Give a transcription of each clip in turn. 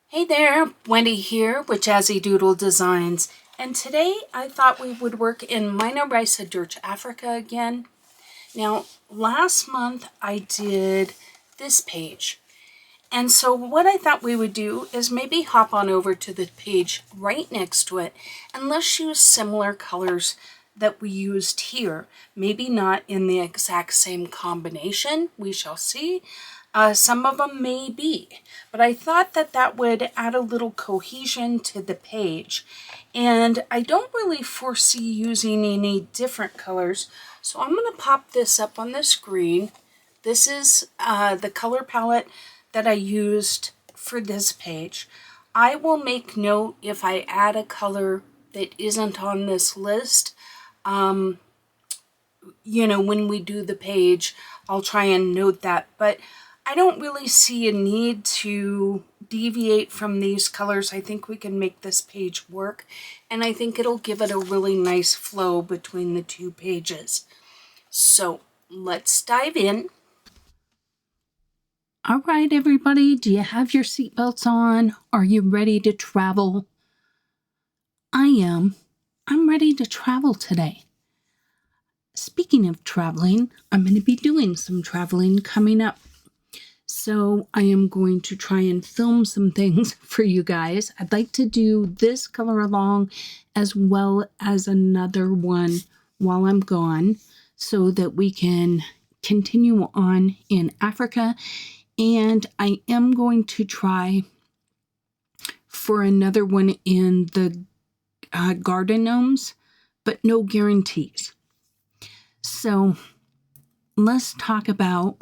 Hey there, Wendy here with Jazzydoodledesigns, and today I thought we would work in Meine Reise, durch, Afrika again. Now, last month I did this page, and so what I thought we would do is maybe hop on over to the page right next to it, and let's use similar colors that we used here. Maybe not in the exact same combination, we shall see. Some of them may be, but I thought that that would add a little cohesion to the page. And I don't really foresee using any different colors, so I'm going to pop this up on the screen. This is the color palette that I used for this page. I will make note if I add a color that isn't on this list. When we do the page, I'll try and note that, but I don't really see a need to deviate from these colors. I think we can make this page work, and I think it'll give it a really nice flow between the two pages. So let's dive in. All right, everybody, do you have your seatbelts on? Are you ready to travel? I am. I'm ready to travel today. Speaking of traveling, I'm going to be doing some traveling coming up. So I am going to try and film some things for you guys. I'd like to do this color along as well as another one while I'm gone so that we can continue on in Africa. And I am going to try for another one in the garden gnomes, but no guarantees. So let's talk about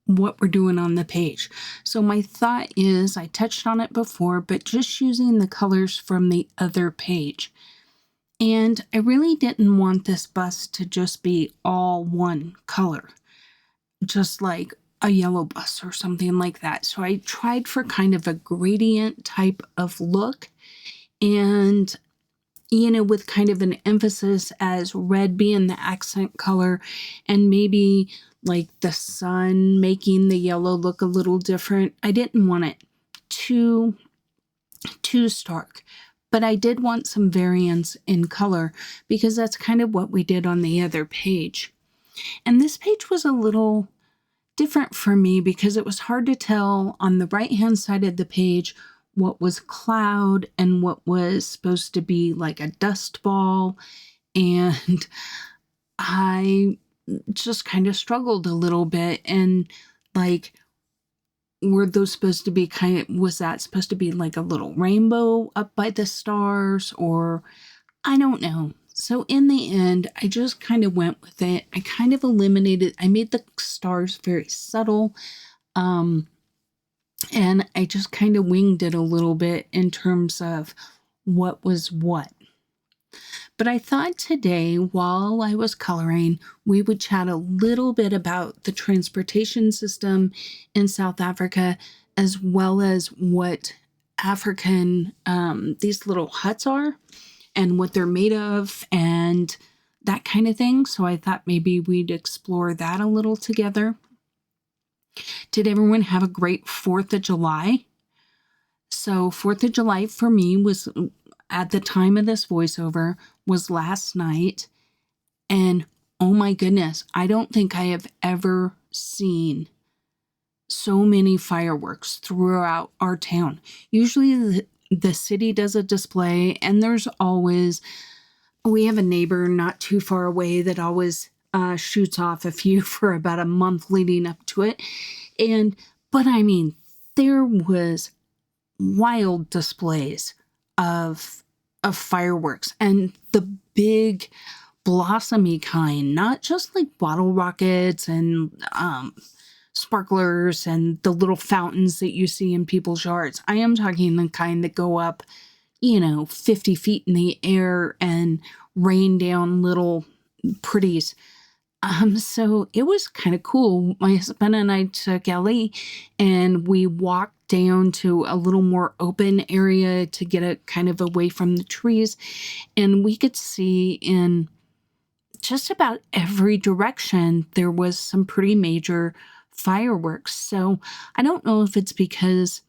what we're doing on the page. So my thought is, I touched on it before, but just using the colors from the other page. And I really didn't want this bust to just be all one color, just like a yellow bus or something like that. So I tried for kind of a gradient type of look, and with kind of an emphasis as red being the accent color, and maybe like the sun making the yellow look a little different. I didn't want it too stark, but I did want some variance in color because that's kind of what we did on the other page. And this page was a little different for me because it was hard to tell on the right hand side of the page what was cloud and what was supposed to be like a dust ball. And I just kind of struggled a little bit, and like, were those supposed to be was that supposed to be like a little rainbow up by the stars, or I don't know. So in the end, I just kind of went with it. I kind of I made the stars very subtle, and I just kind of winged it a little bit in terms of what was what. But I thought today, while I was coloring, we would chat a little bit about the transportation system in South Africa, as well as what African these little huts are and what they're made of and that kind of thing. So I thought maybe we'd explore that a little together. Did everyone have a great 4th of July? So 4th of July for me was, at the time of this voiceover, was last night. And oh my goodness, I don't think I have ever seen so many fireworks throughout our town. Usually the city does a display, and we have a neighbor not too far away that always shoots off a few for about a month leading up to it. But I mean, there was wild displays of fireworks, and the big blossomy kind, not just like bottle rockets and sparklers and the little fountains that you see in people's yards. I am talking the kind that go up 50 feet in the air and rain down little pretties. So it was kind of cool. My husband and I took Ellie and we walked down to a little more open area to get it kind of away from the trees, and we could see in just about every direction there was some pretty major fireworks. So I don't know if it's because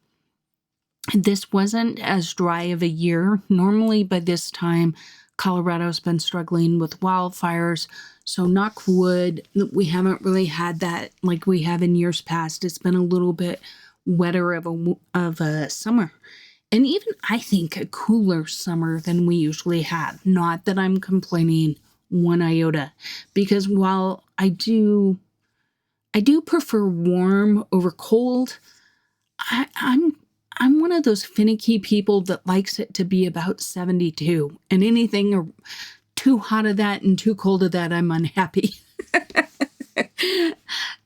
This wasn't as dry of a year. Normally by this time, Colorado's been struggling with wildfires. So knock wood, we haven't really had that like we have in years past. It's been a little bit wetter of a summer. And even I think a cooler summer than we usually have. Not that I'm complaining one iota, because while I do prefer warm over cold, I'm one of those finicky people that likes it to be about 72, and anything too hot of that and too cold of that, I'm unhappy.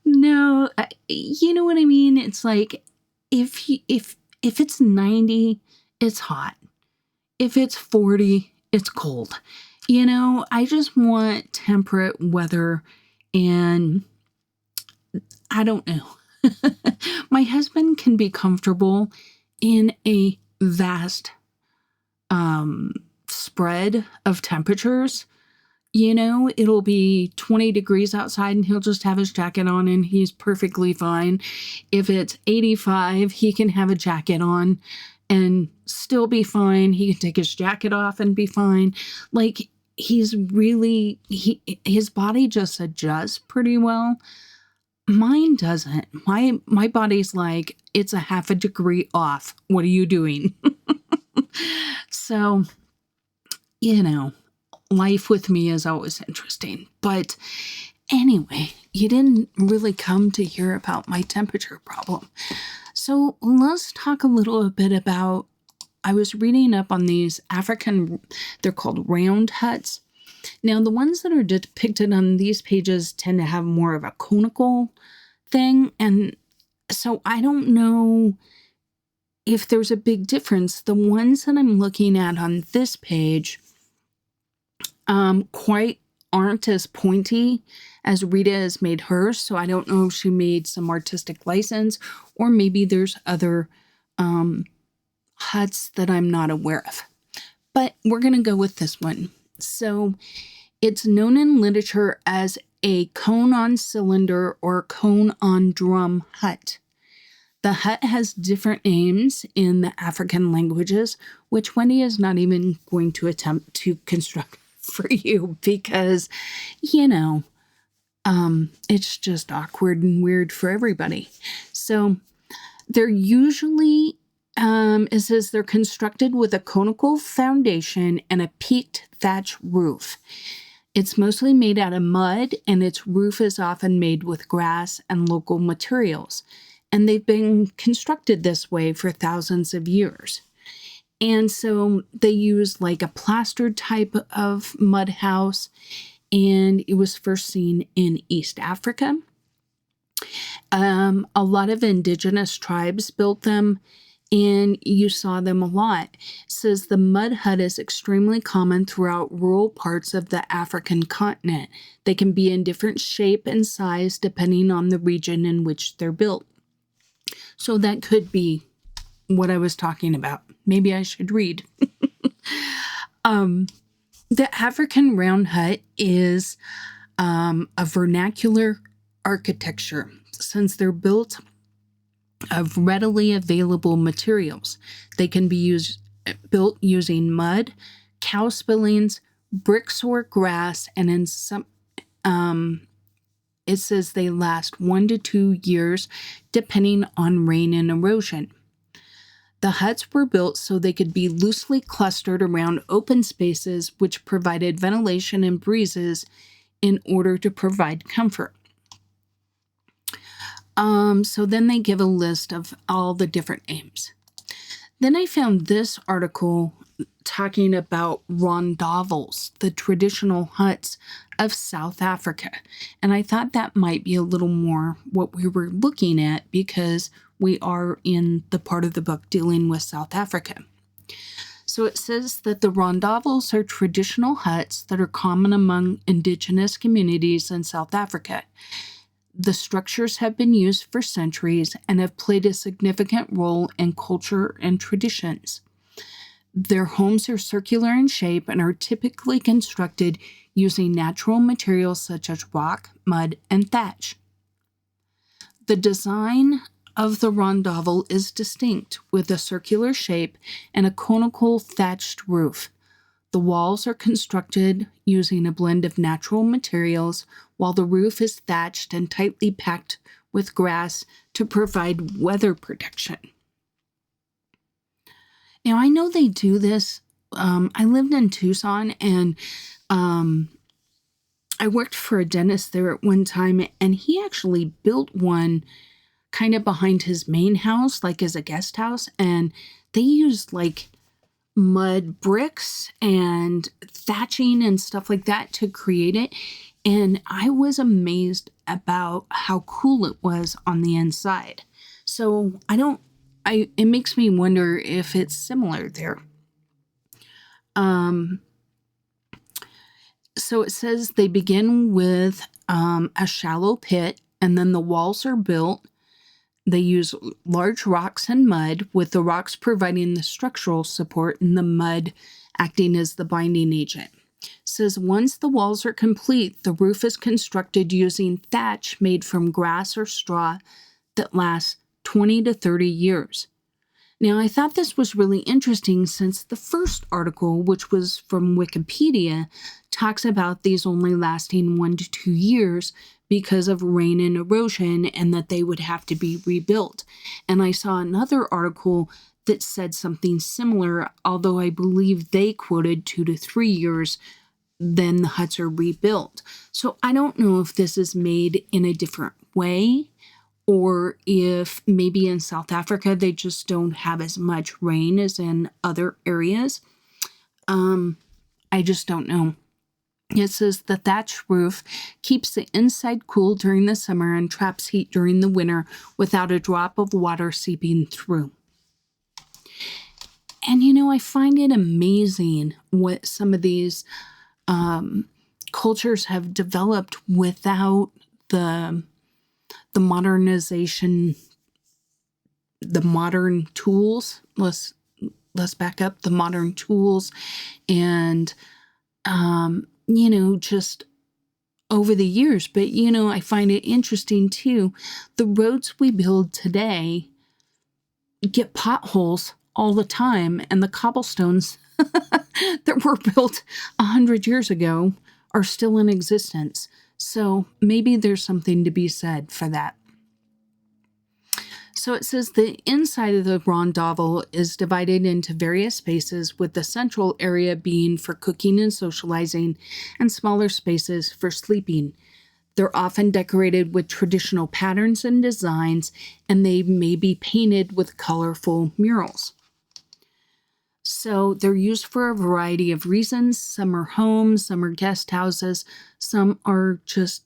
No, you know what I mean? It's like if it's 90, it's hot. If it's 40, it's cold. I just want temperate weather, and I don't know. My husband can be comfortable in a vast spread of temperatures. It'll be 20 degrees outside and he'll just have his jacket on and he's perfectly fine. If it's 85, he can have a jacket on and still be fine. He can take his jacket off and be fine. Like, his body just adjusts pretty well. Mine doesn't. My body's like, it's a half a degree off. What are you doing? So, life with me is always interesting. But anyway, you didn't really come to hear about my temperature problem. So let's talk a little bit about, I was reading up on these African, they're called round huts. Now, the ones that are depicted on these pages tend to have more of a conical thing. And so I don't know if there's a big difference. The ones that I'm looking at on this page quite aren't as pointy as Rita has made hers. So I don't know if she made some artistic license, or maybe there's other huts that I'm not aware of. But we're going to go with this one. So it's known in literature as a cone on cylinder or cone on drum hut. The hut has different names in the African languages, which Wendy is not even going to attempt to construct for you because, it's just awkward and weird for everybody. So they're usually, it says they're constructed with a conical foundation and a peaked thatch roof. It's mostly made out of mud, and its roof is often made with grass and local materials. And they've been constructed this way for thousands of years. And so they use like a plastered type of mud house, and it was first seen in East Africa. A lot of indigenous tribes built them, and you saw them a lot. It says the mud hut is extremely common throughout rural parts of the African continent. They can be in different shape and size depending on the region in which they're built. So that could be what I was talking about. Maybe I should read. The African round hut is a vernacular architecture, since they're built of readily available materials. They can be built using mud, cow spillings, bricks or grass, and in some it says they last 1 to 2 years depending on rain and erosion. The huts were built so they could be loosely clustered around open spaces, which provided ventilation and breezes in order to provide comfort. So then they give a list of all the different names. Then I found this article talking about rondavels, the traditional huts of South Africa. And I thought that might be a little more what we were looking at, because we are in the part of the book dealing with South Africa. So it says that the rondavels are traditional huts that are common among indigenous communities in South Africa. The structures have been used for centuries and have played a significant role in culture and traditions. Their homes are circular in shape and are typically constructed using natural materials such as rock, mud, and thatch. The design of the rondavel is distinct, with a circular shape and a conical thatched roof. The walls are constructed using a blend of natural materials, while the roof is thatched and tightly packed with grass to provide weather protection. Now, I know they do this. I lived in Tucson, and I worked for a dentist there at one time, and he actually built one kind of behind his main house, like as a guest house, and they used like mud bricks and thatching and stuff like that to create it. And I was amazed about how cool it was on the inside. So it makes me wonder if it's similar there. So it says they begin with a shallow pit, and then the walls are built. They use large rocks and mud, with the rocks providing the structural support and the mud acting as the binding agent. It says once the walls are complete, the roof is constructed using thatch made from grass or straw that lasts 20 to 30 years. Now, I thought this was really interesting since the first article, which was from Wikipedia, talks about these only lasting 1 to 2 years because of rain and erosion, and that they would have to be rebuilt. And I saw another article that said something similar, although I believe they quoted 2 to 3 years, then the huts are rebuilt. So I don't know if this is made in a different way, or if maybe in South Africa they just don't have as much rain as in other areas. I just don't know. It says the thatch roof keeps the inside cool during the summer and traps heat during the winter without a drop of water seeping through. And I find it amazing what some of these cultures have developed without the modernization, the modern tools. Let's back up. The modern tools and just over the years. But, I find it interesting too. The roads we build today get potholes all the time, and the cobblestones that were built 100 years ago are still in existence. So maybe there's something to be said for that. So it says the inside of the rondavel is divided into various spaces, with the central area being for cooking and socializing, and smaller spaces for sleeping. They're often decorated with traditional patterns and designs, and they may be painted with colorful murals. So they're used for a variety of reasons. Some are homes, some are guest houses, some are just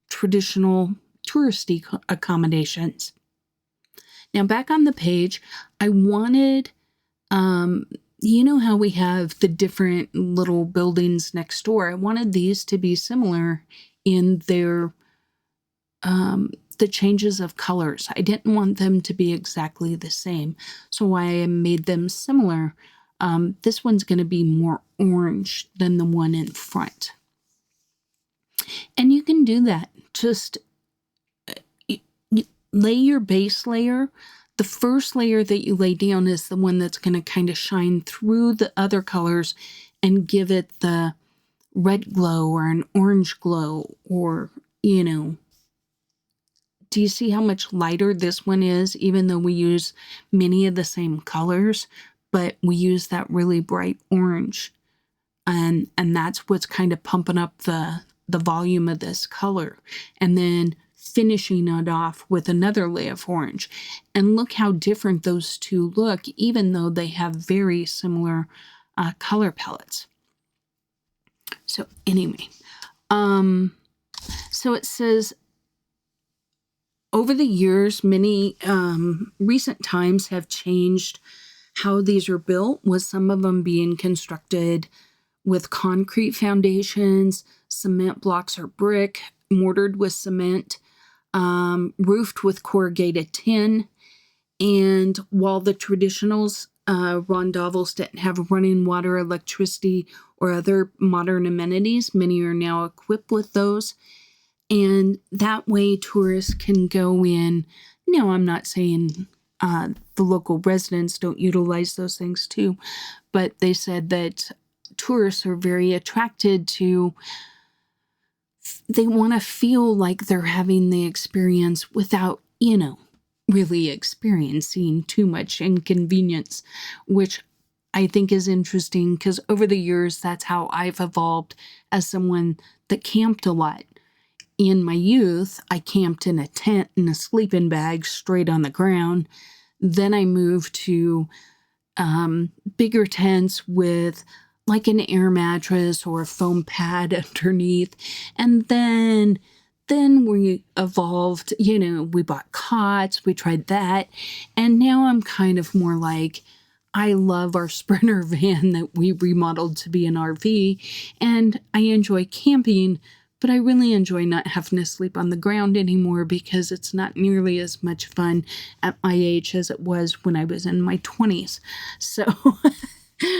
traditional touristy accommodations. Now, back on the page, I wanted, how we have the different little buildings next door. I wanted these to be similar in their, the changes of colors. I didn't want them to be exactly the same. So I made them similar. This one's going to be more orange than the one in front. And you can do that. Just lay your base layer. The first layer that you lay down is the one that's going to kind of shine through the other colors and give it the red glow or an orange glow, or, do you see how much lighter this one is, even though we use many of the same colors, but we use that really bright orange. And that's what's kind of pumping up the volume of this color. And then finishing it off with another layer of orange. And look how different those two look, even though they have very similar color palettes. So anyway, so it says, over the years, many recent times have changed how these are built, with some of them being constructed with concrete foundations, cement blocks or brick, mortared with cement, roofed with corrugated tin. And while the traditionals, rondavels didn't have running water, electricity, or other modern amenities, many are now equipped with those. And that way tourists can go in Now, I'm not saying the local residents don't utilize those things too, but they said that tourists are very attracted to, they want to feel like they're having the experience without, really experiencing too much inconvenience, which I think is interesting because over the years, that's how I've evolved as someone that camped a lot. In my youth, I camped in a tent and a sleeping bag straight on the ground. Then I moved to bigger tents with like an air mattress or a foam pad underneath. And then we evolved, we bought cots, we tried that. And now I'm kind of more like, I love our Sprinter van that we remodeled to be an RV, and I enjoy camping, but I really enjoy not having to sleep on the ground anymore because it's not nearly as much fun at my age as it was when I was in my 20s. So,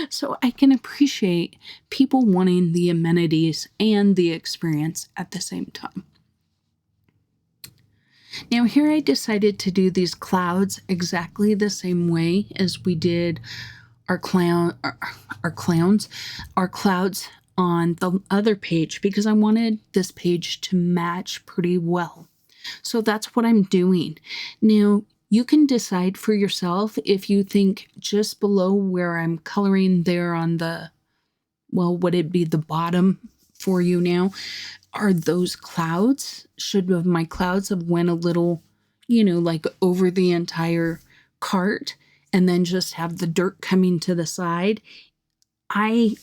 so I can appreciate people wanting the amenities and the experience at the same time. Now here I decided to do these clouds exactly the same way as we did our clouds on the other page because I wanted this page to match pretty well. So that's what I'm doing. Now you can decide for yourself if you think just below where I'm coloring there on the, well, would it be the bottom for you now? Are those clouds? Should my clouds have went a little, like over the entire cart and then just have the dirt coming to the side? I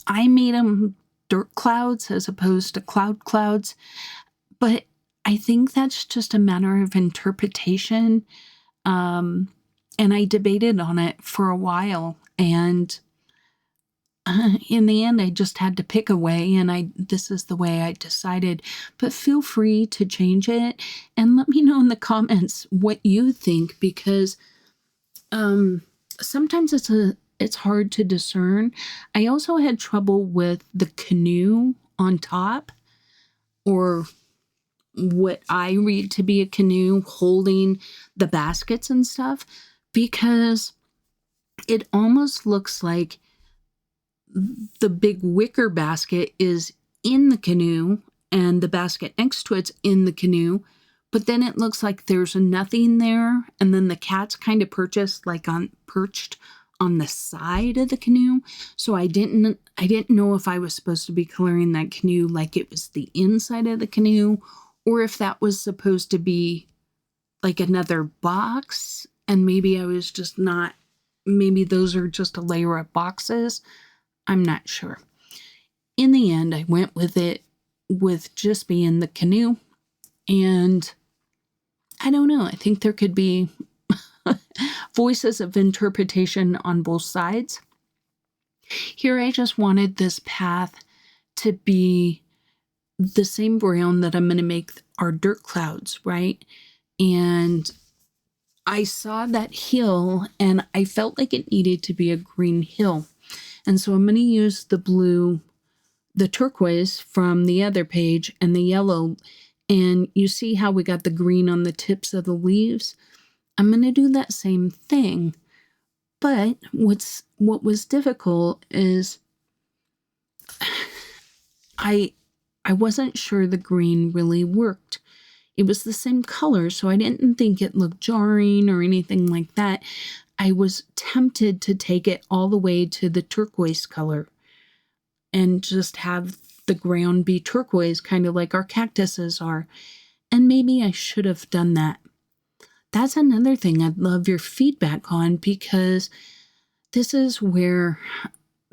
made them dirt clouds as opposed to clouds, but I think that's just a matter of interpretation. And I debated on it for a while, and in the end, I just had to pick a way, and this is the way I decided. But feel free to change it and let me know in the comments what you think, because sometimes it's hard to discern. I also had trouble with the canoe on top, or what I read to be a canoe holding the baskets and stuff, because it almost looks like the big wicker basket is in the canoe and the basket next to it's in the canoe, but then it looks like there's nothing there, and then the cat's kind of perched on the side of the canoe. So I didn't know if I was supposed to be coloring that canoe like it was the inside of the canoe, or if that was supposed to be like another box, and maybe I was just not, maybe those are just a layer of boxes. I'm not sure. In the end, I went with it with just being the canoe, and I don't know, I think there could be voices of interpretation on both sides. Here I just wanted this path to be the same brown that I'm going to make our dirt clouds, right? And I saw that hill and I felt like it needed to be a green hill. And so I'm going to use the blue, the turquoise from the other page, and the yellow. And you see how we got the green on the tips of the leaves? I'm going to do that same thing. But what was difficult is I wasn't sure the green really worked. It was the same color, so I didn't think it looked jarring or anything like that. I was tempted to take it all the way to the turquoise color and just have the ground be turquoise, kind of like our cactuses are. And maybe I should have done that. That's another thing I'd love your feedback on, because this is where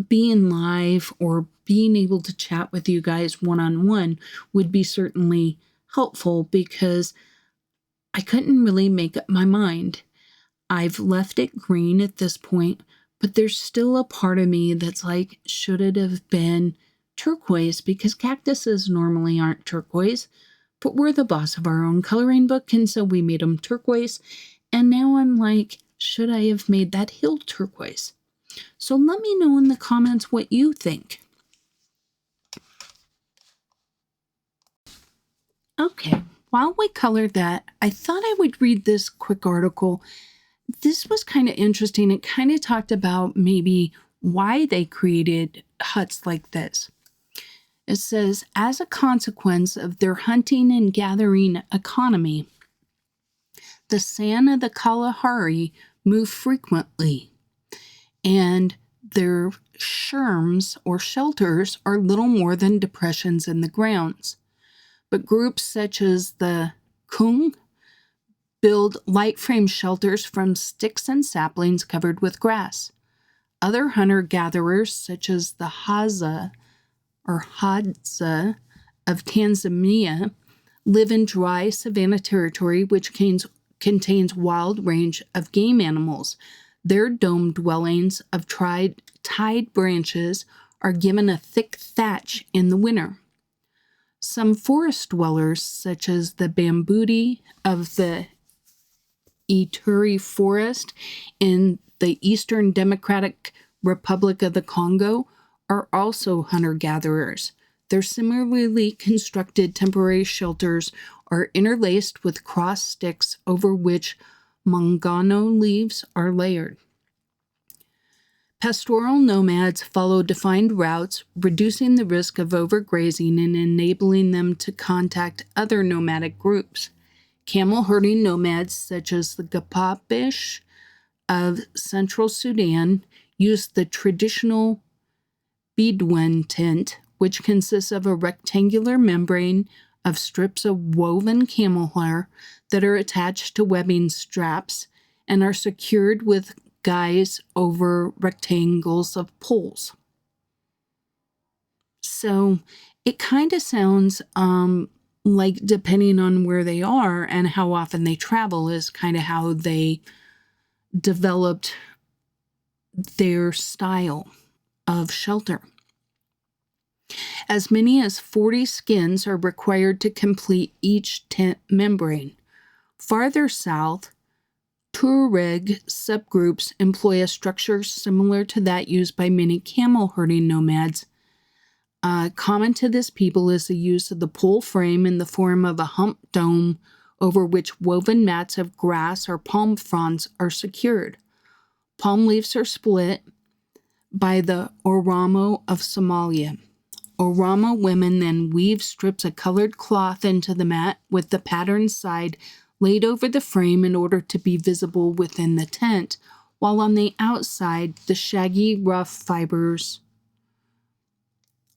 being live or being able to chat with you guys one-on-one would be certainly helpful, because I couldn't really make up my mind. I've left it green at this point, but there's still a part of me that's like, should it have been turquoise? Because cactuses normally aren't turquoise, but we're the boss of our own coloring book, and so we made them turquoise. And now I'm like, should I have made that hill turquoise? So let me know in the comments what you think. Okay, while we colored that, I thought I would read this quick article. This was kind of interesting. It kind of talked about maybe why they created huts like this. It says, as a consequence of their hunting and gathering economy, the San of the Kalahari move frequently, and their sherms or shelters are little more than depressions in the grounds. But groups such as the Kung build light frame shelters from sticks and saplings covered with grass. Other hunter-gatherers, such as the Hadza of Tanzania, live in dry savanna territory which contains wild range of game animals. Their dome dwellings of tied branches are given a thick thatch in the winter. Some forest dwellers, such as the Bambuti of the Ituri forest in the Eastern Democratic Republic of the Congo, are also hunter-gatherers. Their similarly constructed temporary shelters are interlaced with cross sticks over which mangano leaves are layered. Pastoral nomads follow defined routes, reducing the risk of overgrazing and enabling them to contact other nomadic groups. Camel herding nomads, such as the Gapabish of Central Sudan, use the traditional Bedouin tent, which consists of a rectangular membrane of strips of woven camel hair that are attached to webbing straps and are secured with guys over rectangles of poles. So it kind of sounds like, depending on where they are and how often they travel, is kind of how they developed their style of shelter. As many as 40 skins are required to complete each tent membrane. Farther south, Tuareg subgroups employ a structure similar to that used by many camel herding nomads. Common to this people is the use of the pole frame in the form of a hump dome over which woven mats of grass or palm fronds are secured. Palm leaves are split by the Oromo of Somalia. Oromo women then weave strips of colored cloth into the mat with the patterned side laid over the frame in order to be visible within the tent, while on the outside the shaggy, rough fibers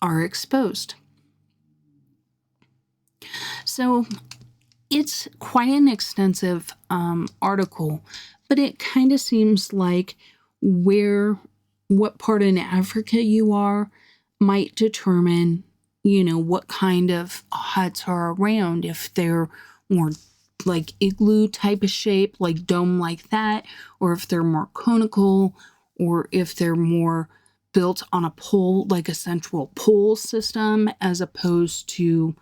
are exposed. So it's quite an extensive article, but it kind of seems like what part in Africa you are might determine, what kind of huts are around. If they're more like igloo type of shape, like dome like that, or if they're more conical, or if they're more built on a pole, like a central pole system, as opposed to,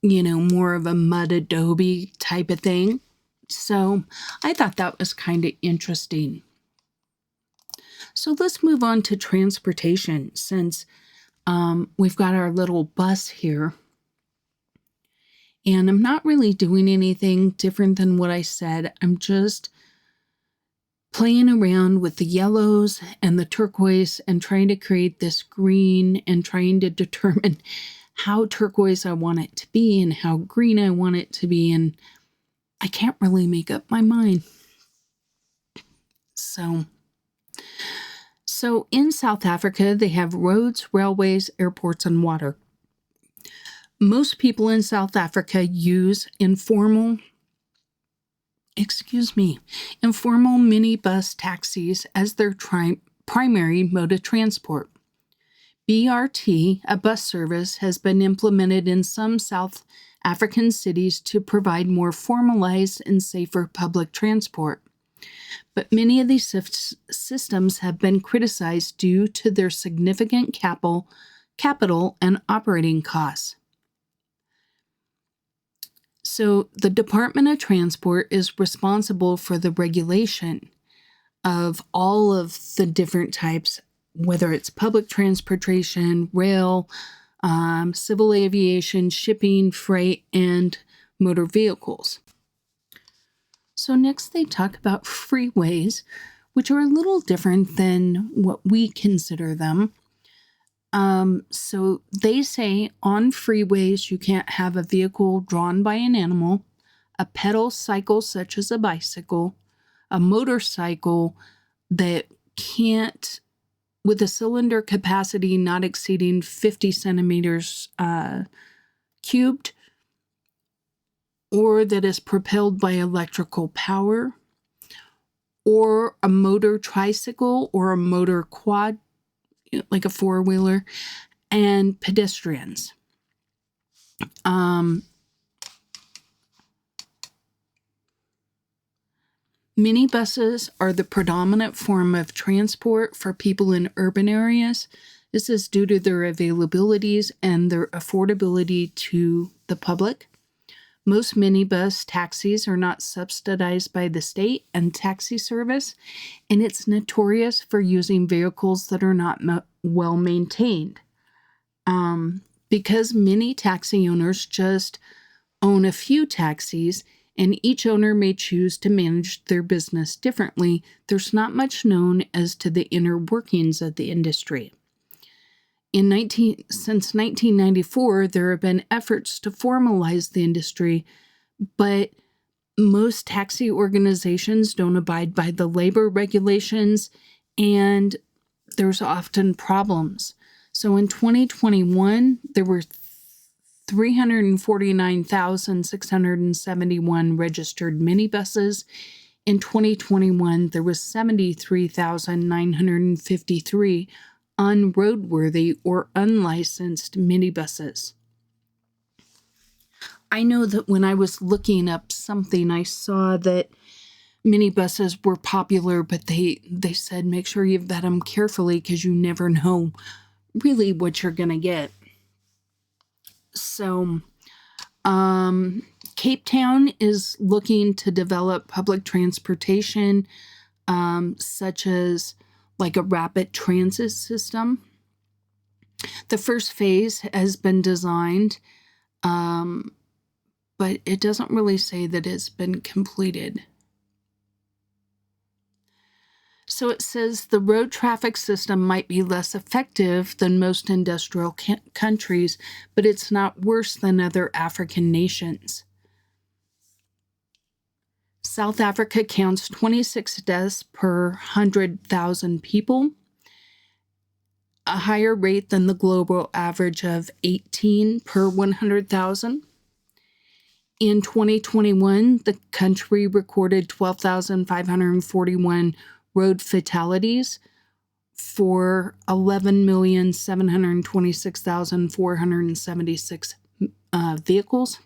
more of a mud adobe type of thing. So I thought that was kind of interesting. So let's move on to transportation, since we've got our little bus here. And I'm not really doing anything different than what I said. I'm just playing around with the yellows and the turquoise and trying to create this green and trying to determine how turquoise I want it to be and how green I want it to be. And I can't really make up my mind. So in South Africa, they have roads, railways, airports, and water. Most people in South Africa use informal minibus taxis as their primary mode of transport. BRT, a bus service, has been implemented in some South African cities to provide more formalized and safer public transport. But many of these systems have been criticized due to their significant capital and operating costs. So the Department of Transport is responsible for the regulation of all of the different types, whether it's public transportation, rail, civil aviation, shipping, freight, and motor vehicles. So next they talk about freeways, which are a little different than what we consider them. So they say on freeways you can't have a vehicle drawn by an animal, a pedal cycle such as a bicycle, a motorcycle that can't, with a cylinder capacity not exceeding 50 centimeters cubed, or that is propelled by electrical power, or a motor tricycle or a motor quad, like a four-wheeler, and pedestrians. Minibuses are the predominant form of transport for people in urban areas. This is due to their availabilities and their affordability to the public. Most minibus taxis are not subsidized by the state and taxi service, and it's notorious for using vehicles that are not well maintained. Because many taxi owners just own a few taxis, and each owner may choose to manage their business differently, there's not much known as to the inner workings of the industry. Since 1994, there have been efforts to formalize the industry, but most taxi organizations don't abide by the labor regulations, and there's often problems. So in 2021, there were 349,671 registered minibuses. In 2021, there was 73,953 unroadworthy or unlicensed minibuses. I know that when I was looking up something, I saw that minibuses were popular, but they said make sure you vet them carefully because you never know really what you're going to get. So, Cape Town is looking to develop public transportation, such as like a rapid transit system. The first phase has been designed, but it doesn't really say that it's been completed. So it says the road traffic system might be less effective than most industrial countries, but it's not worse than other African nations. South Africa counts 26 deaths per 100,000 people, a higher rate than the global average of 18 per 100,000. In 2021, the country recorded 12,541 road fatalities for 11,726,476 vehicles.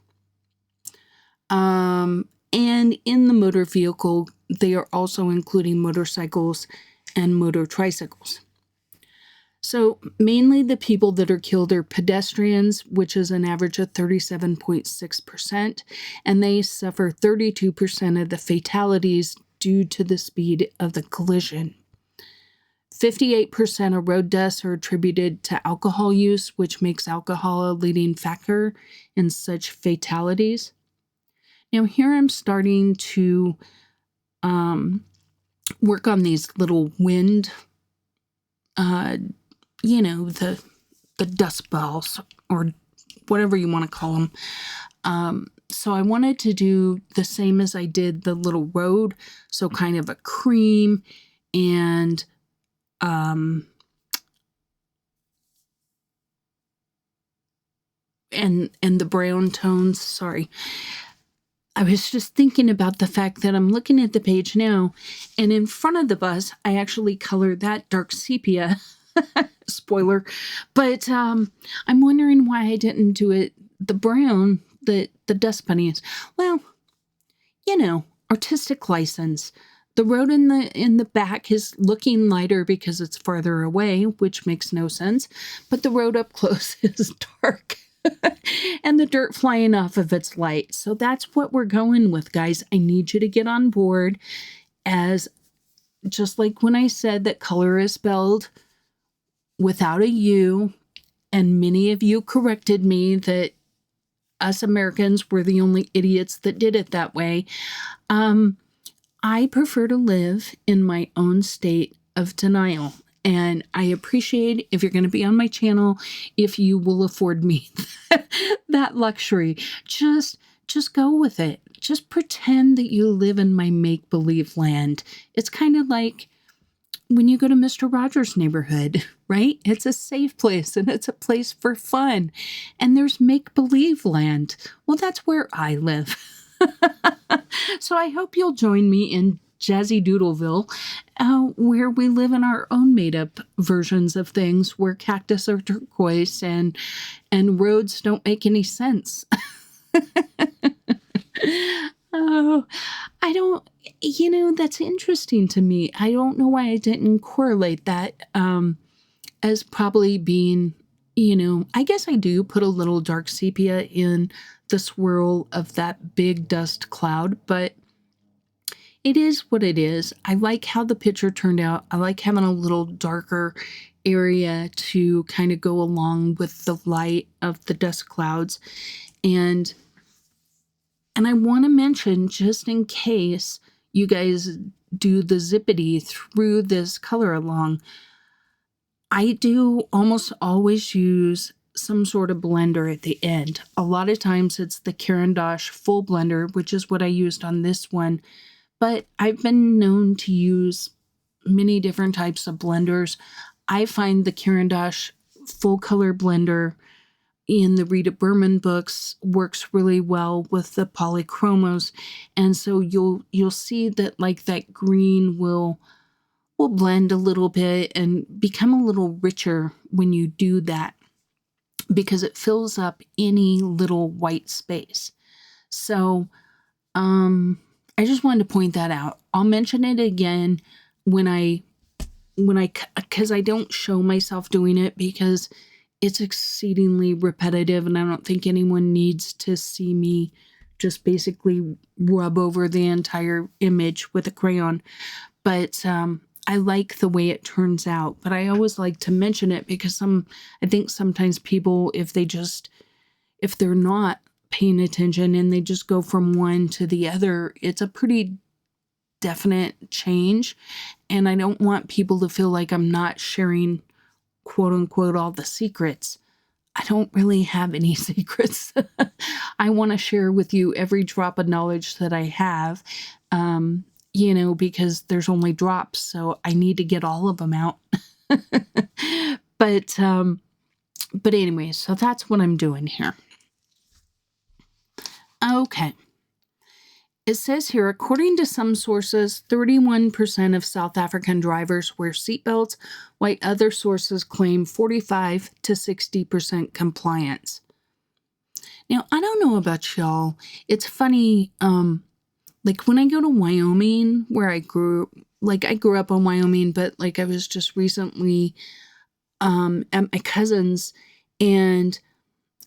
And in the motor vehicle, they are also including motorcycles and motor tricycles. So mainly the people that are killed are pedestrians, which is an average of 37.6%, and they suffer 32% of the fatalities due to the speed of the collision. 58% of road deaths are attributed to alcohol use, which makes alcohol a leading factor in such fatalities. Now here I'm starting to work on these little wind, the dust balls or whatever you want to call them. So I wanted to do the same as I did the little road, so kind of a cream and the brown tones. Sorry. I was just thinking about the fact that I'm looking at the page now, and in front of the bus, I actually colored that dark sepia. Spoiler. But I'm wondering why I didn't do it the brown that the dust bunny is. Well, artistic license. The road in the back is looking lighter because it's farther away, which makes no sense. But the road up close is dark. And the dirt flying off of its light. So that's what we're going with, guys. I need you to get on board, as just like when I said that color is spelled without a U and many of you corrected me that us Americans were the only idiots that did it that way. I prefer to live in my own state of denial. And I appreciate if you're going to be on my channel, if you will afford me that luxury. Just go with it. Just pretend that you live in my make-believe land. It's kind of like when you go to Mr. Rogers' neighborhood, right? It's a safe place and it's a place for fun. And there's make-believe land. Well, that's where I live. So I hope you'll join me in Jazzydoodleville, where we live in our own made-up versions of things, where cactus are turquoise and roads don't make any sense. Oh, I don't, that's interesting to me. I don't know why I didn't correlate that as probably being, I guess I do put a little dark sepia in the swirl of that big dust cloud, but it is what it is. I like how the picture turned out. I like having a little darker area to kind of go along with the light of the dust clouds. And I want to mention, just in case you guys do the zippity through this color along, I do almost always use some sort of blender at the end. A lot of times it's the Caran d'Ache full blender, which is what I used on this one. But I've been known to use many different types of blenders. I find the Caran d'Ache full color blender in the Rita Berman books works really well with the polychromos. And so you'll see that like that green will blend a little bit and become a little richer when you do that, because it fills up any little white space. So I just wanted to point that out. I'll mention it again because I don't show myself doing it, because it's exceedingly repetitive and I don't think anyone needs to see me just basically rub over the entire image with a crayon. But I like the way it turns out, but I always like to mention it because I think sometimes people, if they're not paying attention and they just go from one to the other, it's a pretty definite change. And I don't want people to feel like I'm not sharing, quote unquote, all the secrets. I don't really have any secrets. I want to share with you every drop of knowledge that I have. Because there's only drops, so I need to get all of them out. But anyway, so that's what I'm doing here. Okay. It says here, according to some sources, 31% of South African drivers wear seatbelts, while other sources claim 45 to 60% compliance. Now, I don't know about y'all. It's funny, like when I go to Wyoming, where I grew up in Wyoming, but like I was just recently at my cousin's, and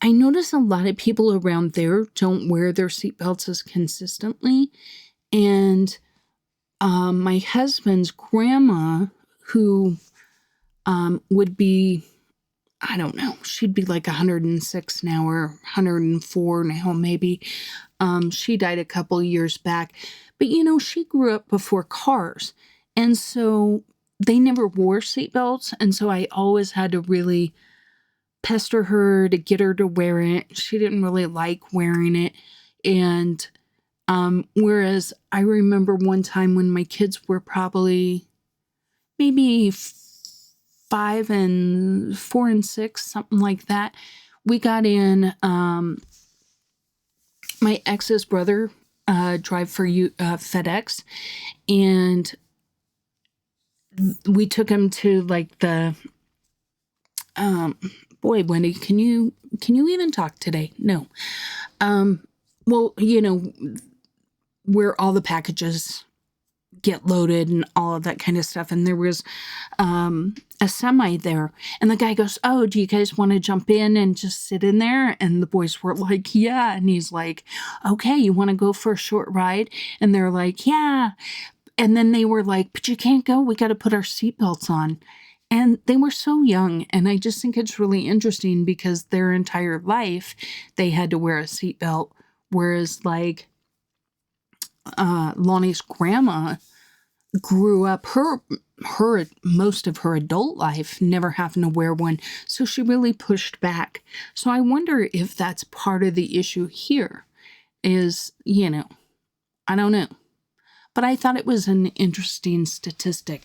I notice a lot of people around there don't wear their seatbelts as consistently. And my husband's grandma, who would be, I don't know, she'd be like 106 now or 104 now maybe. She died a couple years back. But, she grew up before cars. And so they never wore seatbelts. And so I always had to really pester her to get her to wear it. She didn't really like wearing it. And whereas I remember one time when my kids were probably maybe 4 and 6, something like that, we got in my ex's brother drive for FedEx, and we took him to like the boy, Wendy, can you even talk today? No. Well, where all the packages get loaded and all of that kind of stuff. And there was a semi there. And the guy goes, "Oh, do you guys want to jump in and just sit in there?" And the boys were like, "Yeah." And he's like, "Okay, you want to go for a short ride?" And they're like, "Yeah." And then they were like, "But you can't go. We got to put our seatbelts on." And they were so young, and I just think it's really interesting because their entire life they had to wear a seatbelt, whereas like Lonnie's grandma grew up her most of her adult life never having to wear one, so she really pushed back. So I wonder if that's part of the issue here is, I don't know. But I thought it was an interesting statistic.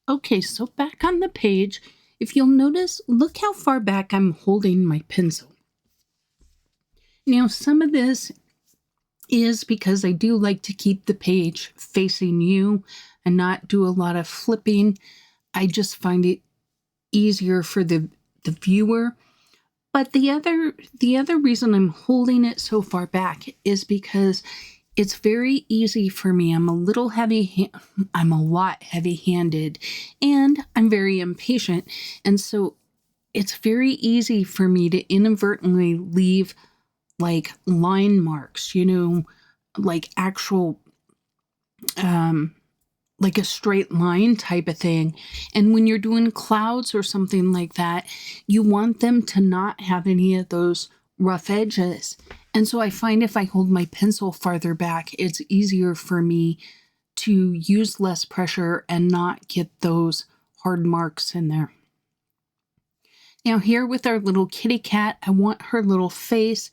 Okay, so back on the page, if you'll notice, look how far back I'm holding my pencil. Now, some of this is because I do like to keep the page facing you and not do a lot of flipping. I just find it easier for the viewer. But the other reason I'm holding it so far back is because it's very easy for me. I'm a lot heavy-handed, and I'm very impatient. And so it's very easy for me to inadvertently leave like line marks, like actual, like a straight line type of thing. And when you're doing clouds or something like that, you want them to not have any of those rough edges. And so I find if I hold my pencil farther back, it's easier for me to use less pressure and not get those hard marks in there. Now here with our little kitty cat, I want her little face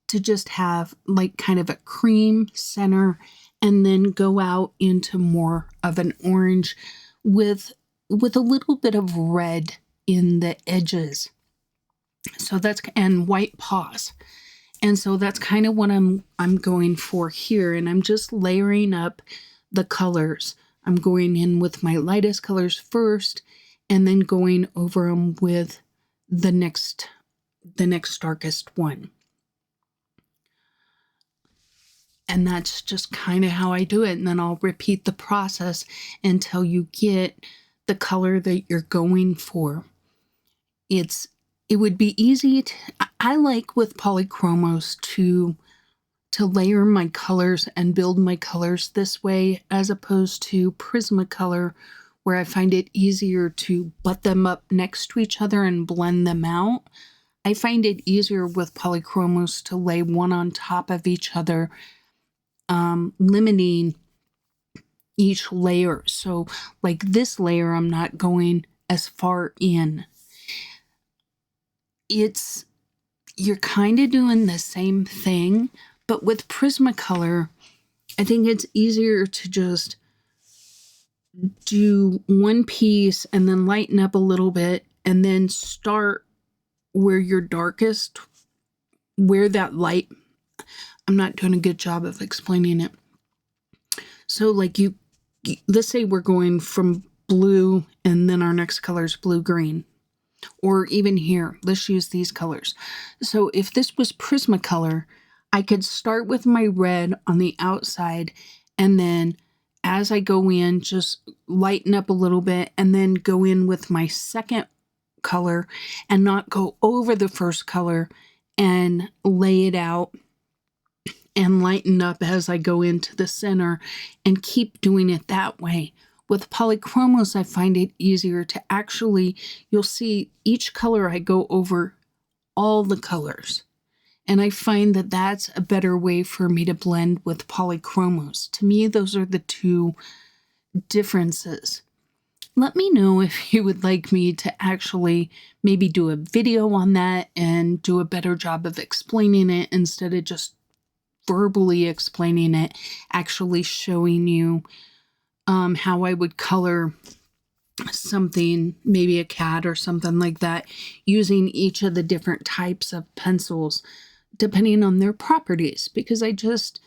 to just have like kind of a cream center and then go out into more of an orange with a little bit of red in the edges. So and white paws. And so that's kind of what I'm going for here. And I'm just layering up the colors. I'm going in with my lightest colors first and then going over them with the next darkest one. And that's just kind of how I do it. And then I'll repeat the process until you get the color that you're going for. It would be easy I like with polychromos to layer my colors and build my colors this way, as opposed to Prismacolor, where I find it easier to butt them up next to each other and blend them out. I find it easier with polychromos to lay one on top of each other, limiting each layer. So like this layer, I'm not going as far in. You're kind of doing the same thing, but with Prismacolor, I think it's easier to just do one piece and then lighten up a little bit and then start where you're darkest, where that light, I'm not doing a good job of explaining it. So like let's say we're going from blue and then our next color is blue-green. Or even here, let's use these colors. So if this was Prismacolor, I could start with my red on the outside and then as I go in, just lighten up a little bit and then go in with my second color and not go over the first color and lay it out and lighten up as I go into the center and keep doing it that way. With polychromos, I find it easier to actually, you'll see each color I go over all the colors. And I find that that's a better way for me to blend with polychromos. To me, those are the two differences. Let me know if you would like me to actually maybe do a video on that and do a better job of explaining it instead of just verbally explaining it, actually showing you how I would color something, maybe a cat or something like that, using each of the different types of pencils depending on their properties. Because I think,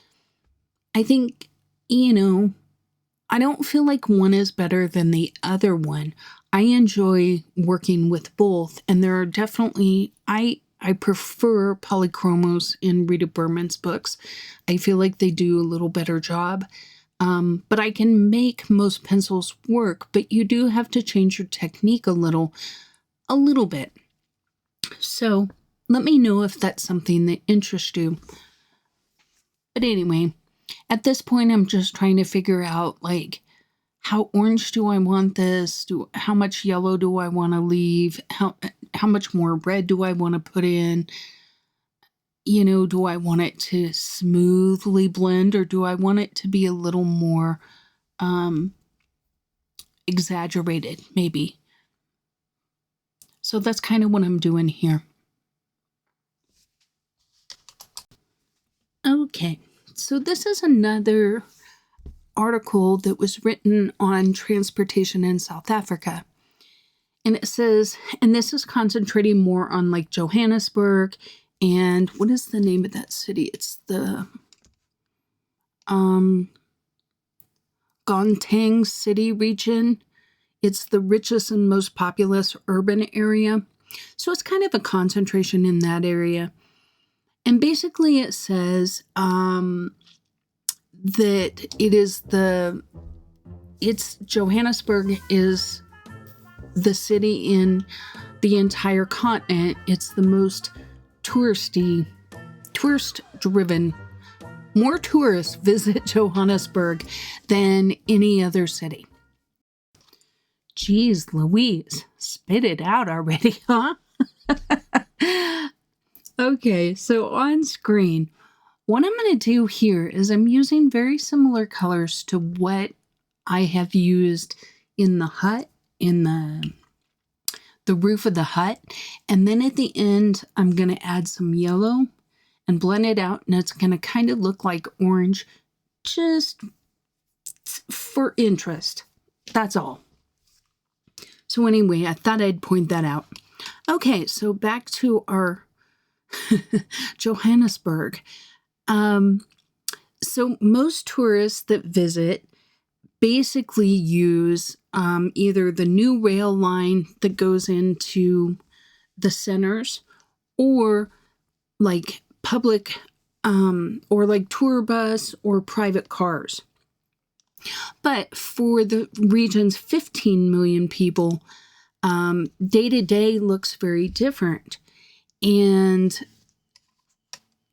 I don't feel like one is better than the other one. I enjoy working with both, and there are definitely, I prefer polychromos in Rita Berman's books. I feel like they do a little better job. But I can make most pencils work, but you do have to change your technique a little bit. So let me know if that's something that interests you. But anyway, at this point, I'm just trying to figure out, like, how orange do I want this? How much yellow do I want to leave? How much more red do I want to put in? Do I want it to smoothly blend, or do I want it to be a little more exaggerated, maybe? So that's kind of what I'm doing here. Okay, so this is another article that was written on transportation in South Africa. And it says, and this is concentrating more on like Johannesburg, and what is the name of that city? It's the Gauteng city region. It's the richest and most populous urban area. So it's kind of a concentration in that area. And basically it says that Johannesburg is the city in the entire continent. It's the most tourist-driven. More tourists visit Johannesburg than any other city. Geez Louise, spit it out already, huh? Okay, so on screen, what I'm going to do here is I'm using very similar colors to what I have used in the hut, in the roof of the hut. And then at the end, I'm going to add some yellow and blend it out. And it's going to kind of look like orange, just for interest. That's all. So anyway, I thought I'd point that out. Okay, so back to our Johannesburg. So most tourists that visit basically use either the new rail line that goes into the centers, or like public or like tour bus or private cars. But for the region's 15 million people, day-to-day looks very different. And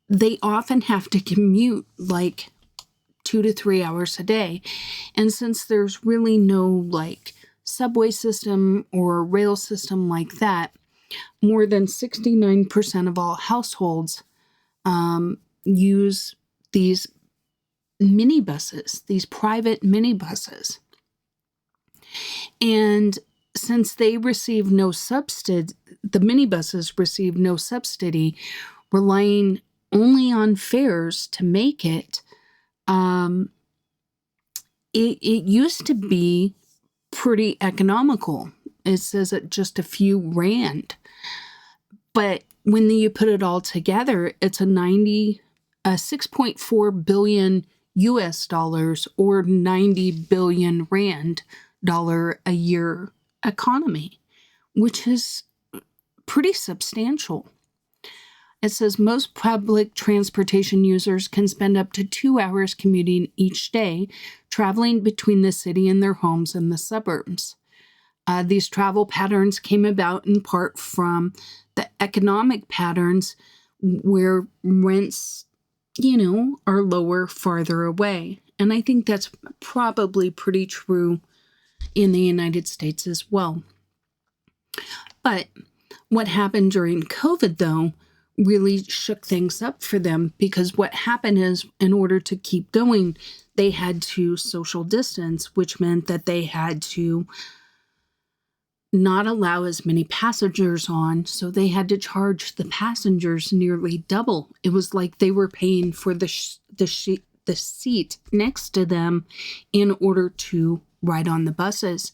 they often have to commute like 2 to 3 hours a day. And since there's really no like subway system or rail system like that, more than 69% of all households use these minibuses, these private minibuses. And since they receive no subsidy, the minibuses receive no subsidy, relying only on fares to make it, it used to be pretty economical. It says at just a few rand. But when you put it all together, it's a 6.4 billion US dollars or 90 billion rand dollar a year economy, which is pretty substantial. It says most public transportation users can spend up to 2 hours commuting each day, traveling between the city and their homes in the suburbs. These travel patterns came about in part from the economic patterns where rents, are lower farther away. And I think that's probably pretty true in the United States as well. But what happened during COVID, though, really shook things up for them, because what happened is, in order to keep going, they had to social distance, which meant that they had to not allow as many passengers on, so they had to charge the passengers nearly double. It was like they were paying for the seat next to them in order to ride on the buses.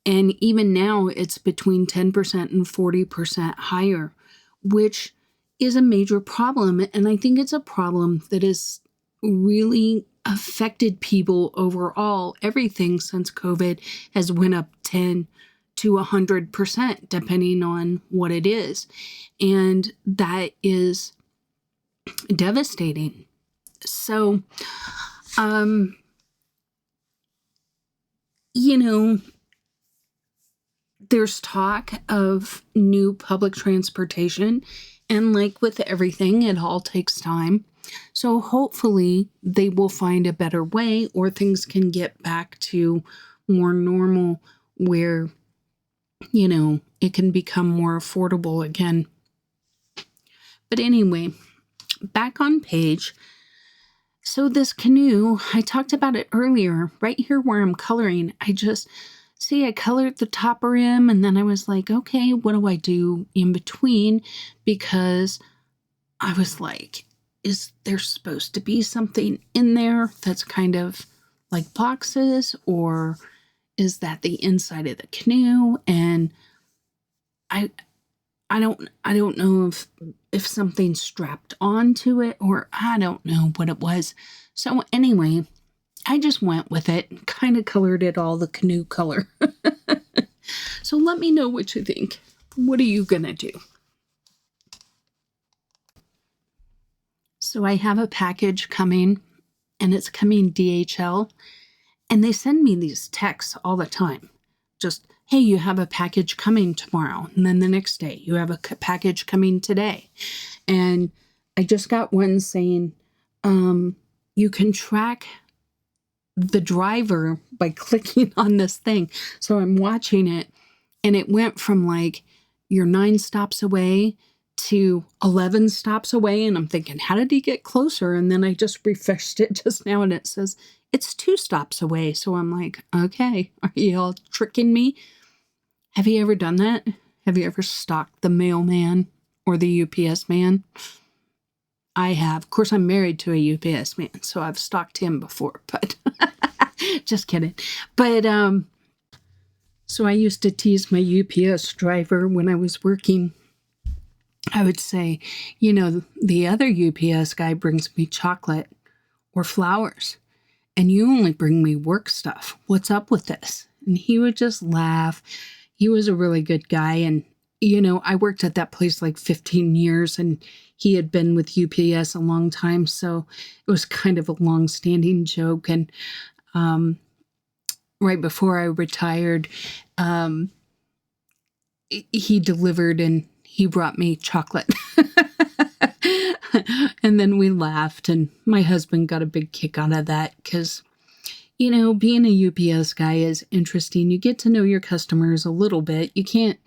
And even now, it's between 10% and 40% higher, which is a major problem. And I think it's a problem that has really affected people overall. Everything since COVID has went up 10 to 100%, depending on what it is. And that is devastating. So, there's talk of new public transportation, and like with everything, it all takes time. So hopefully they will find a better way, or things can get back to more normal where, it can become more affordable again. But anyway, back on page. So this canoe, I talked about it earlier, right here where I'm coloring. I colored the top rim, and then I was like, okay, what do I do in between? Because I was like, is there supposed to be something in there that's kind of like boxes, or is that the inside of the canoe? And I don't know if something strapped onto it, or I don't know what it was. So anyway, I just went with it, kind of colored it all the canoe color. So let me know what you think. What are you gonna do? So I have a package coming, and it's coming DHL, and they send me these texts all the time. Just, hey, you have a package coming tomorrow. And then the next day, you have a package coming today. And I just got one saying, you can track the driver by clicking on this thing. So I'm watching it, and it went from like, you're 9 stops away to 11 stops away. And I'm thinking, how did he get closer? And then I just refreshed it just now, and it says it's 2 stops away. So I'm like, okay, are you all tricking me? Have you ever done that? Have you ever stalked the mailman or the UPS man? I have. Of course, I'm married to a UPS man, so I've stalked him before, but just kidding. But so I used to tease my UPS driver when I was working. I would say, the other UPS guy brings me chocolate or flowers, and you only bring me work stuff. What's up with this? And he would just laugh. He was a really good guy. And, I worked at that place like 15 years, and he had been with UPS a long time. So it was kind of a long-standing joke. And right before I retired, he delivered, and he brought me chocolate. And then we laughed, and my husband got a big kick out of that because, being a UPS guy is interesting. You get to know your customers a little bit. You can't,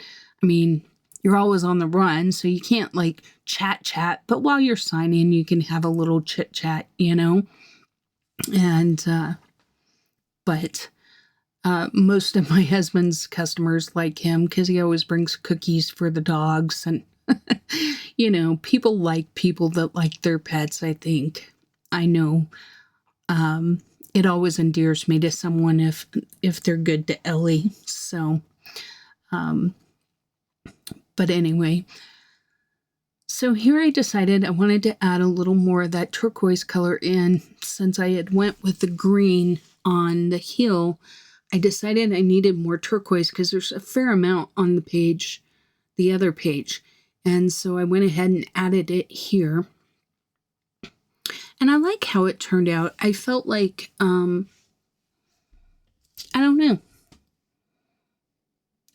you're always on the run, so you can't like chat, but while you're signing, you can have a little chit chat, and, but most of my husband's customers like him because he always brings cookies for the dogs, and people like people that like their pets, I think. I know it always endears me to someone if they're good to Ellie. So, but anyway, so here I decided I wanted to add a little more of that turquoise color in. Since I had went with the green on the heel, I decided I needed more turquoise because there's a fair amount on the page, the other page. And so I went ahead and added it here. And I like how it turned out. I felt like, I don't know.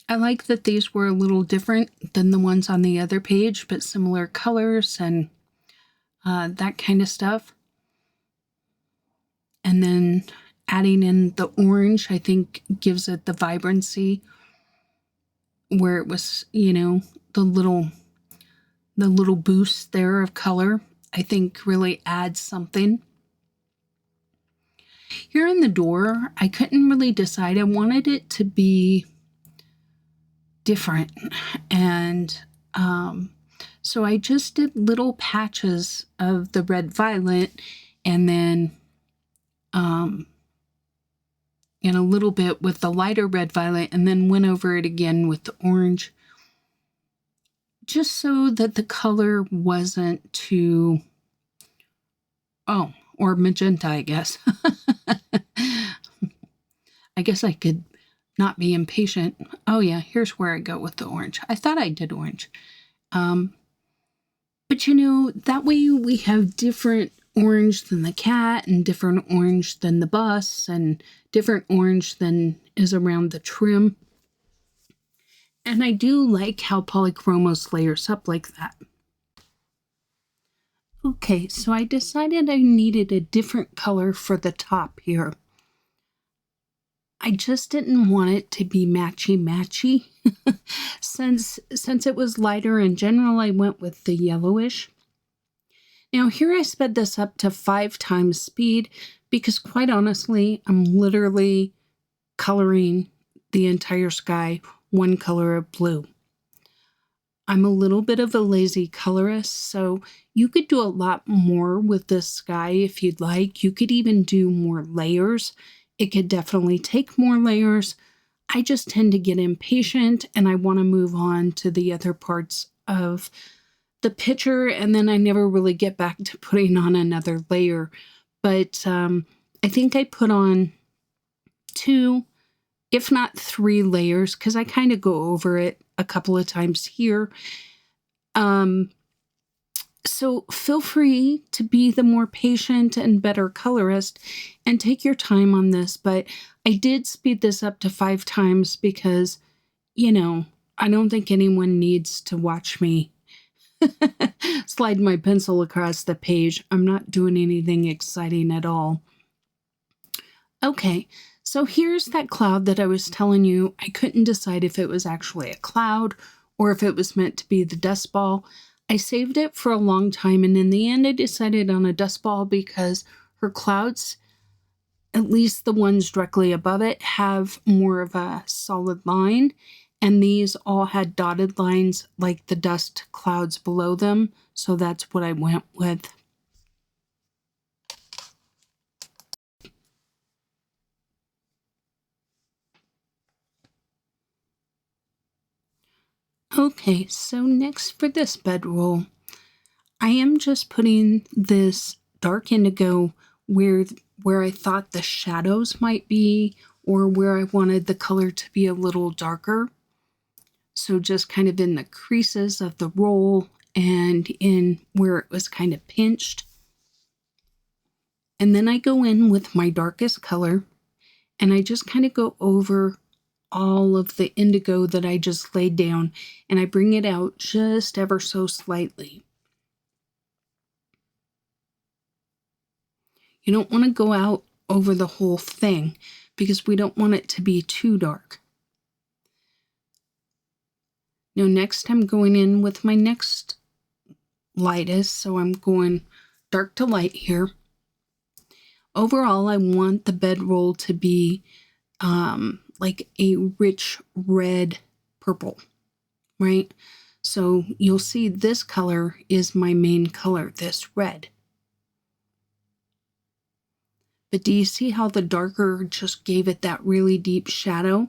I like that these were a little different than the ones on the other page, but similar colors and that kind of stuff. And then adding in the orange, I think, gives it the vibrancy where it was, the little boost there of color, I think really adds something. Here in the door, I couldn't really decide. I wanted it to be different. And so I just did little patches of the red violet, and then and a little bit with the lighter red violet, and then went over it again with the orange, just so that the color wasn't too, or magenta, I guess. I guess I could not be impatient. Oh yeah, here's where I go with the orange. I thought I did orange. But that way we have different orange than the cat, and different orange than the bus, and different orange than is around the trim. And I do like how polychromos layers up like that. Okay, so I decided I needed a different color for the top here. I just didn't want it to be matchy-matchy. Since it was lighter in general, I went with the yellowish. Now here I sped this up to 5 times speed because quite honestly, I'm literally coloring the entire sky one color of blue. I'm a little bit of a lazy colorist, so you could do a lot more with this sky if you'd like. You could even do more layers. It could definitely take more layers. I just tend to get impatient and I want to move on to the other parts of the picture, and then I never really get back to putting on another layer. But I think I put on 2, if not 3 layers, because I kind of go over it a couple of times here. So feel free to be the more patient and better colorist and take your time on this, but I did speed this up to 5 times because, you know, I don't think anyone needs to watch me slide my pencil across the page. I'm not doing anything exciting at all. Okay, so here's that cloud that I was telling you. I couldn't decide if it was actually a cloud or if it was meant to be the dust ball. I saved it for a long time, and in the end I decided on a dust ball because her clouds, at least the ones directly above it, have more of a solid line, and these all had dotted lines like the dust clouds below them, so that's what I went with. Okay, so next for this bedroll, I am just putting this dark indigo where I thought the shadows might be, or where I wanted the color to be a little darker. So just kind of in the creases of the roll and in where it was kind of pinched. And then I go in with my darkest color and I just kind of go over all of the indigo that I just laid down, and I bring it out just ever so slightly. You don't want to go out over the whole thing because we don't want it to be too dark. Now next I'm going in with my next lightest, so I'm going dark to light here. Overall, I want the bedroll to be like a rich red purple, right? So you'll see this color is my main color, this red. But do you see how the darker just gave it that really deep shadow?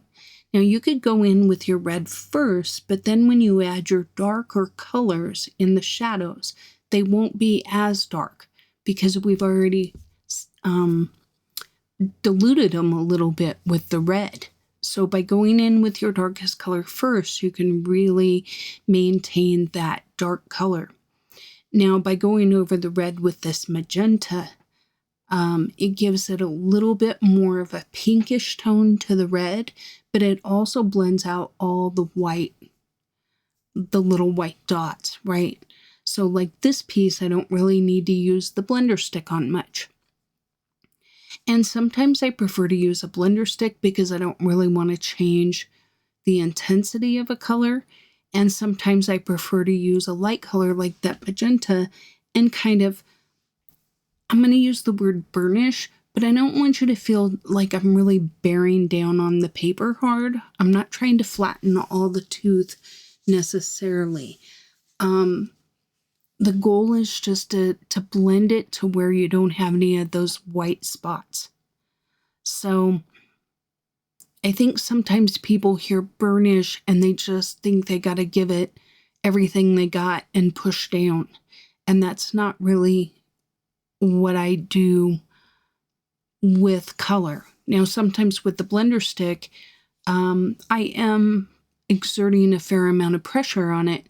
Now you could go in with your red first, but then when you add your darker colors in the shadows, they won't be as dark because we've already diluted them a little bit with the red. So by going in with your darkest color first, you can really maintain that dark color. Now by going over the red with this magenta, it gives it a little bit more of a pinkish tone to the red, but it also blends out all the white, the little white dots, right? So like this piece, I don't really need to use the blender stick on much. And sometimes I prefer to use a blender stick because I don't really want to change the intensity of a color. And sometimes I prefer to use a light color like that magenta and kind of, I'm going to use the word burnish, but I don't want you to feel like I'm really bearing down on the paper hard. I'm not trying to flatten all the tooth necessarily. The goal is just to blend it to where you don't have any of those white spots. So I think sometimes people hear burnish and they just think they got to give it everything they got and push down. And that's not really what I do with color. Now, sometimes with the blender stick, I am exerting a fair amount of pressure on it.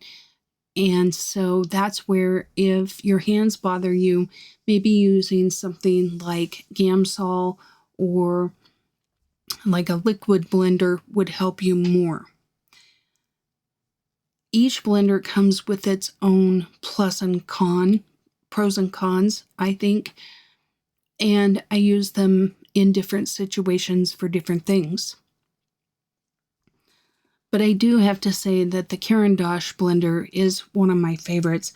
And so that's where, if your hands bother you, maybe using something like Gamsol or like a liquid blender would help you more. Each blender comes with its own plus and con pros and cons, I think. And I use them in different situations for different things. But I do have to say that the Caran d'Ache blender is one of my favorites.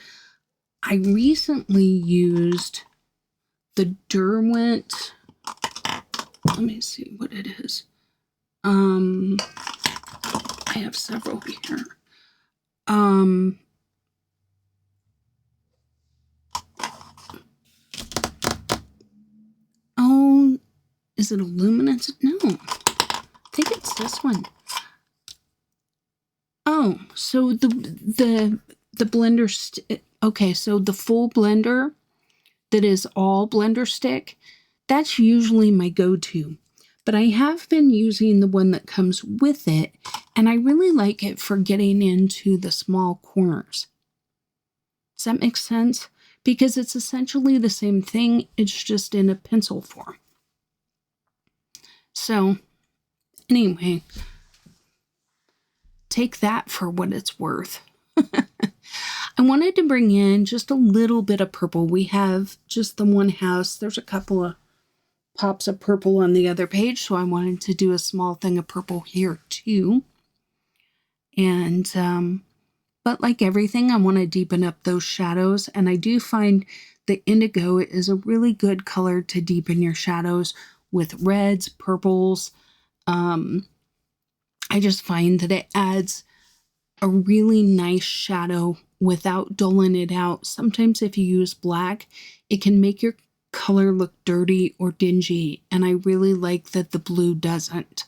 I recently used the Derwent. Let me see what it is. I have several here. Oh, is it a luminance? No, I think it's this one. Oh, so the blender, okay, so the full blender that is all blender stick, that's usually my go-to. But I have been using the one that comes with it, and I really like it for getting into the small corners. Does that make sense? Because it's essentially the same thing, it's just in a pencil form. So, anyway, take that for what it's worth. I wanted to bring in just a little bit of purple. We have just the one house. There's a couple of pops of purple on the other page, so I wanted to do a small thing of purple here too. And, but like everything, I want to deepen up those shadows, and I do find the indigo is a really good color to deepen your shadows with reds, purples. I just find that it adds a really nice shadow without dulling it out. Sometimes if you use black, it can make your color look dirty or dingy, and I really like that the blue doesn't.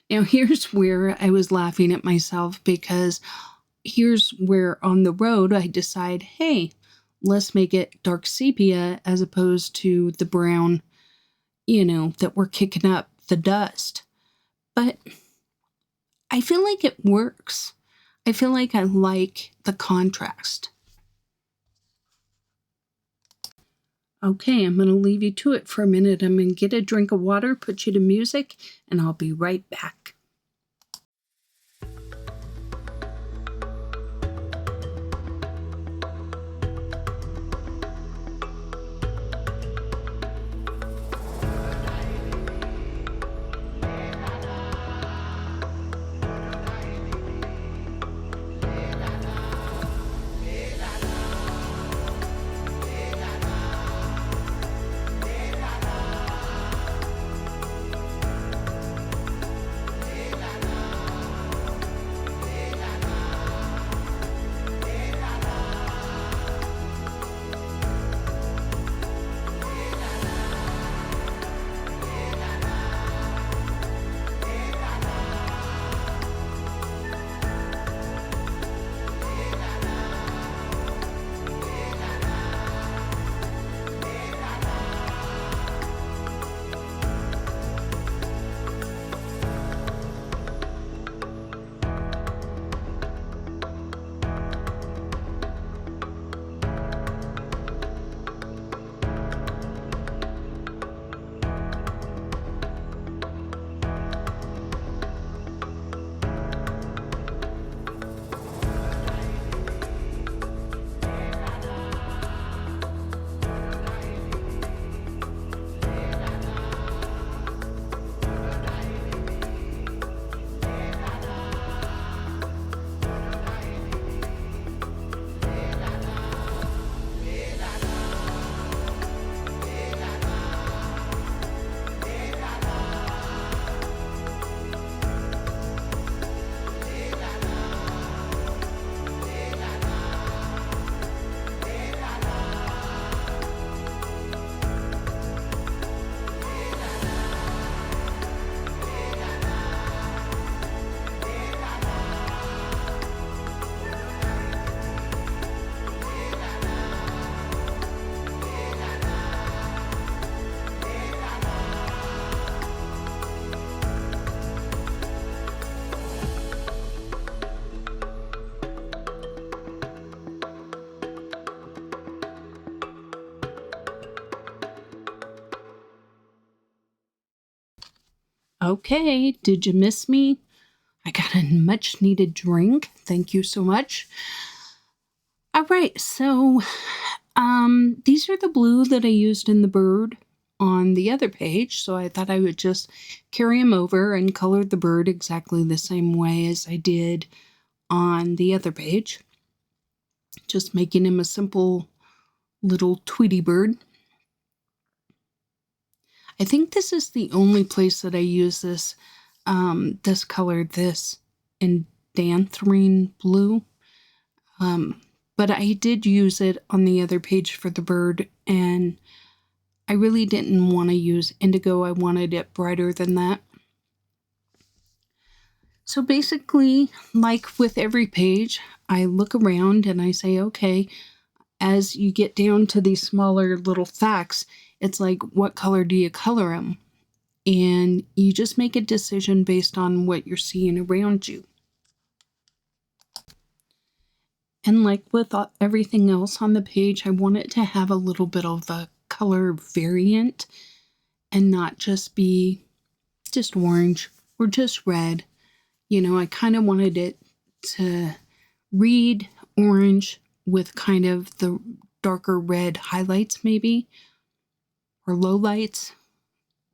Now here's where I was laughing at myself, because here's where on the road I decide, hey, let's make it dark sepia as opposed to the brown, that we're kicking up the dust. But I feel like it works. I feel like I like the contrast. Okay, I'm going to leave you to it for a minute. I'm going to get a drink of water, put you to music, and I'll be right back. Okay, did you miss me? I got a much needed drink. Thank you so much. All right, so these are the blue that I used in the bird on the other page, so I thought I would just carry them over and color the bird exactly the same way as I did on the other page, just making him a simple little Tweety bird. I think this is the only place that I use this color, this indanthrine blue. But I did use it on the other page for the bird, and I really didn't want to use indigo. I wanted it brighter than that. So basically, like with every page, I look around and I say, okay, as you get down to these smaller little facts, it's like, what color do you color them? And you just make a decision based on what you're seeing around you. And like with everything else on the page, I want it to have a little bit of a color variant and not just be just orange or just red. You know, I kind of wanted it to read orange with kind of the darker red highlights maybe, or lowlights.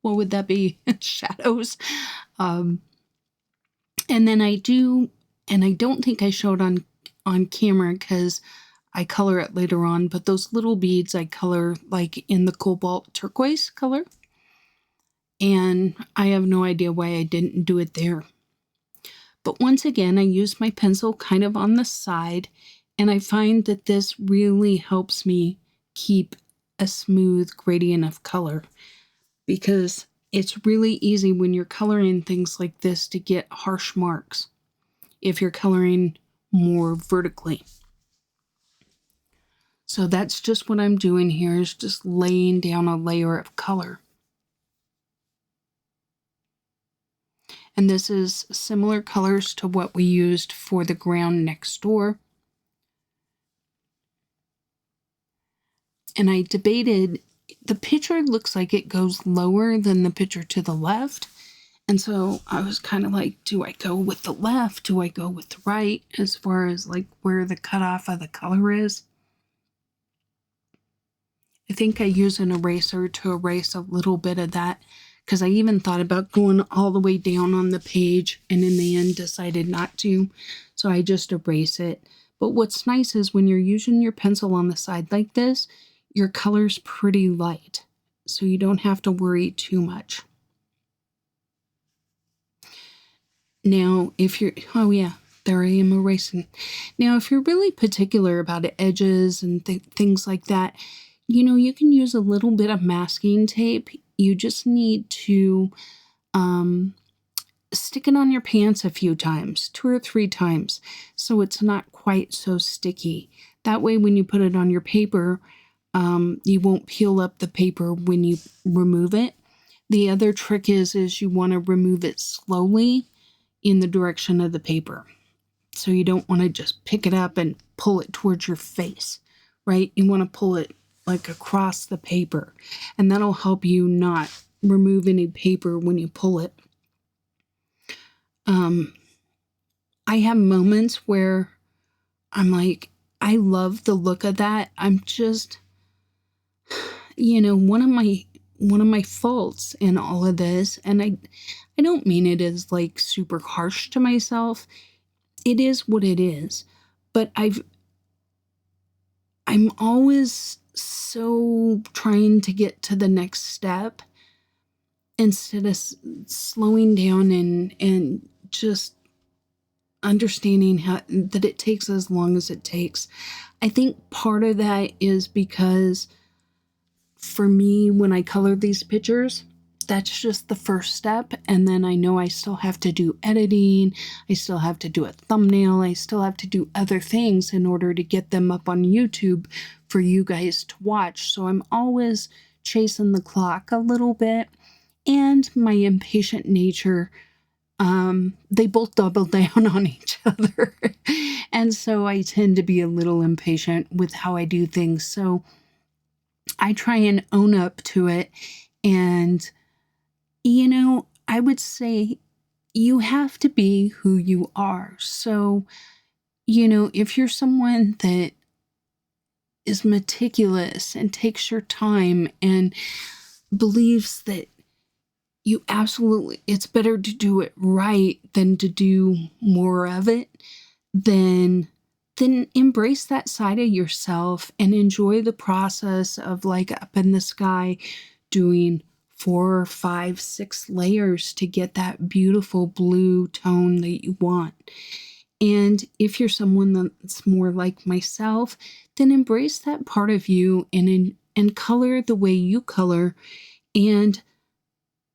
What would that be? Shadows. And then I do, and I don't think I showed on camera because I color it later on, but those little beads I color like in the cobalt turquoise color. And I have no idea why I didn't do it there. But once again, I use my pencil kind of on the side, and I find that this really helps me keep a smooth gradient of color, because it's really easy when you're coloring things like this to get harsh marks if you're coloring more vertically. So that's just what I'm doing here, is just laying down a layer of color. And this is similar colors to what we used for the ground next door. And I debated, the picture looks like it goes lower than the picture to the left. And so I was kind of like, do I go with the left? Do I go with the right as far as like where the cutoff of the color is? I think I use an eraser to erase a little bit of that, because I even thought about going all the way down on the page and in the end decided not to. So I just erase it. But what's nice is when you're using your pencil on the side like this, your color's pretty light, so you don't have to worry too much. Now, if you're, oh yeah, there I am erasing. Now, if you're really particular about edges and things like that, you know, you can use a little bit of masking tape. You just need to stick it on your pants a few times, 2 or 3 times, so it's not quite so sticky. That way, when you put it on your paper, you won't peel up the paper when you remove it. The other trick is you want to remove it slowly in the direction of the paper. So you don't want to just pick it up and pull it towards your face, right? You want to pull it like across the paper, and that'll help you not remove any paper when you pull it. I have moments where I'm like, I love the look of that. I'm just, you know, one of my faults in all of this, and I don't mean it as like super harsh to myself. It is what it is. But I'm always so trying to get to the next step instead of slowing down and just understanding that it takes as long as it takes. I think part of that is because for me, when I color these pictures, that's just the first step, and then I know I still have to do editing, I still have to do a thumbnail, I still have to do other things in order to get them up on YouTube for you guys to watch. So I'm always chasing the clock a little bit, and my impatient nature, they both double down on each other. And so I tend to be a little impatient with how I do things. So I try and own up to it. And, you know, I would say you have to be who you are. So, you know, if you're someone that is meticulous and takes your time and believes that it's better to do it right than to do more of it, then embrace that side of yourself and enjoy the process of like up in the sky doing 4, 5, 6 layers to get that beautiful blue tone that you want. And if you're someone that's more like myself, then embrace that part of you and color the way you color and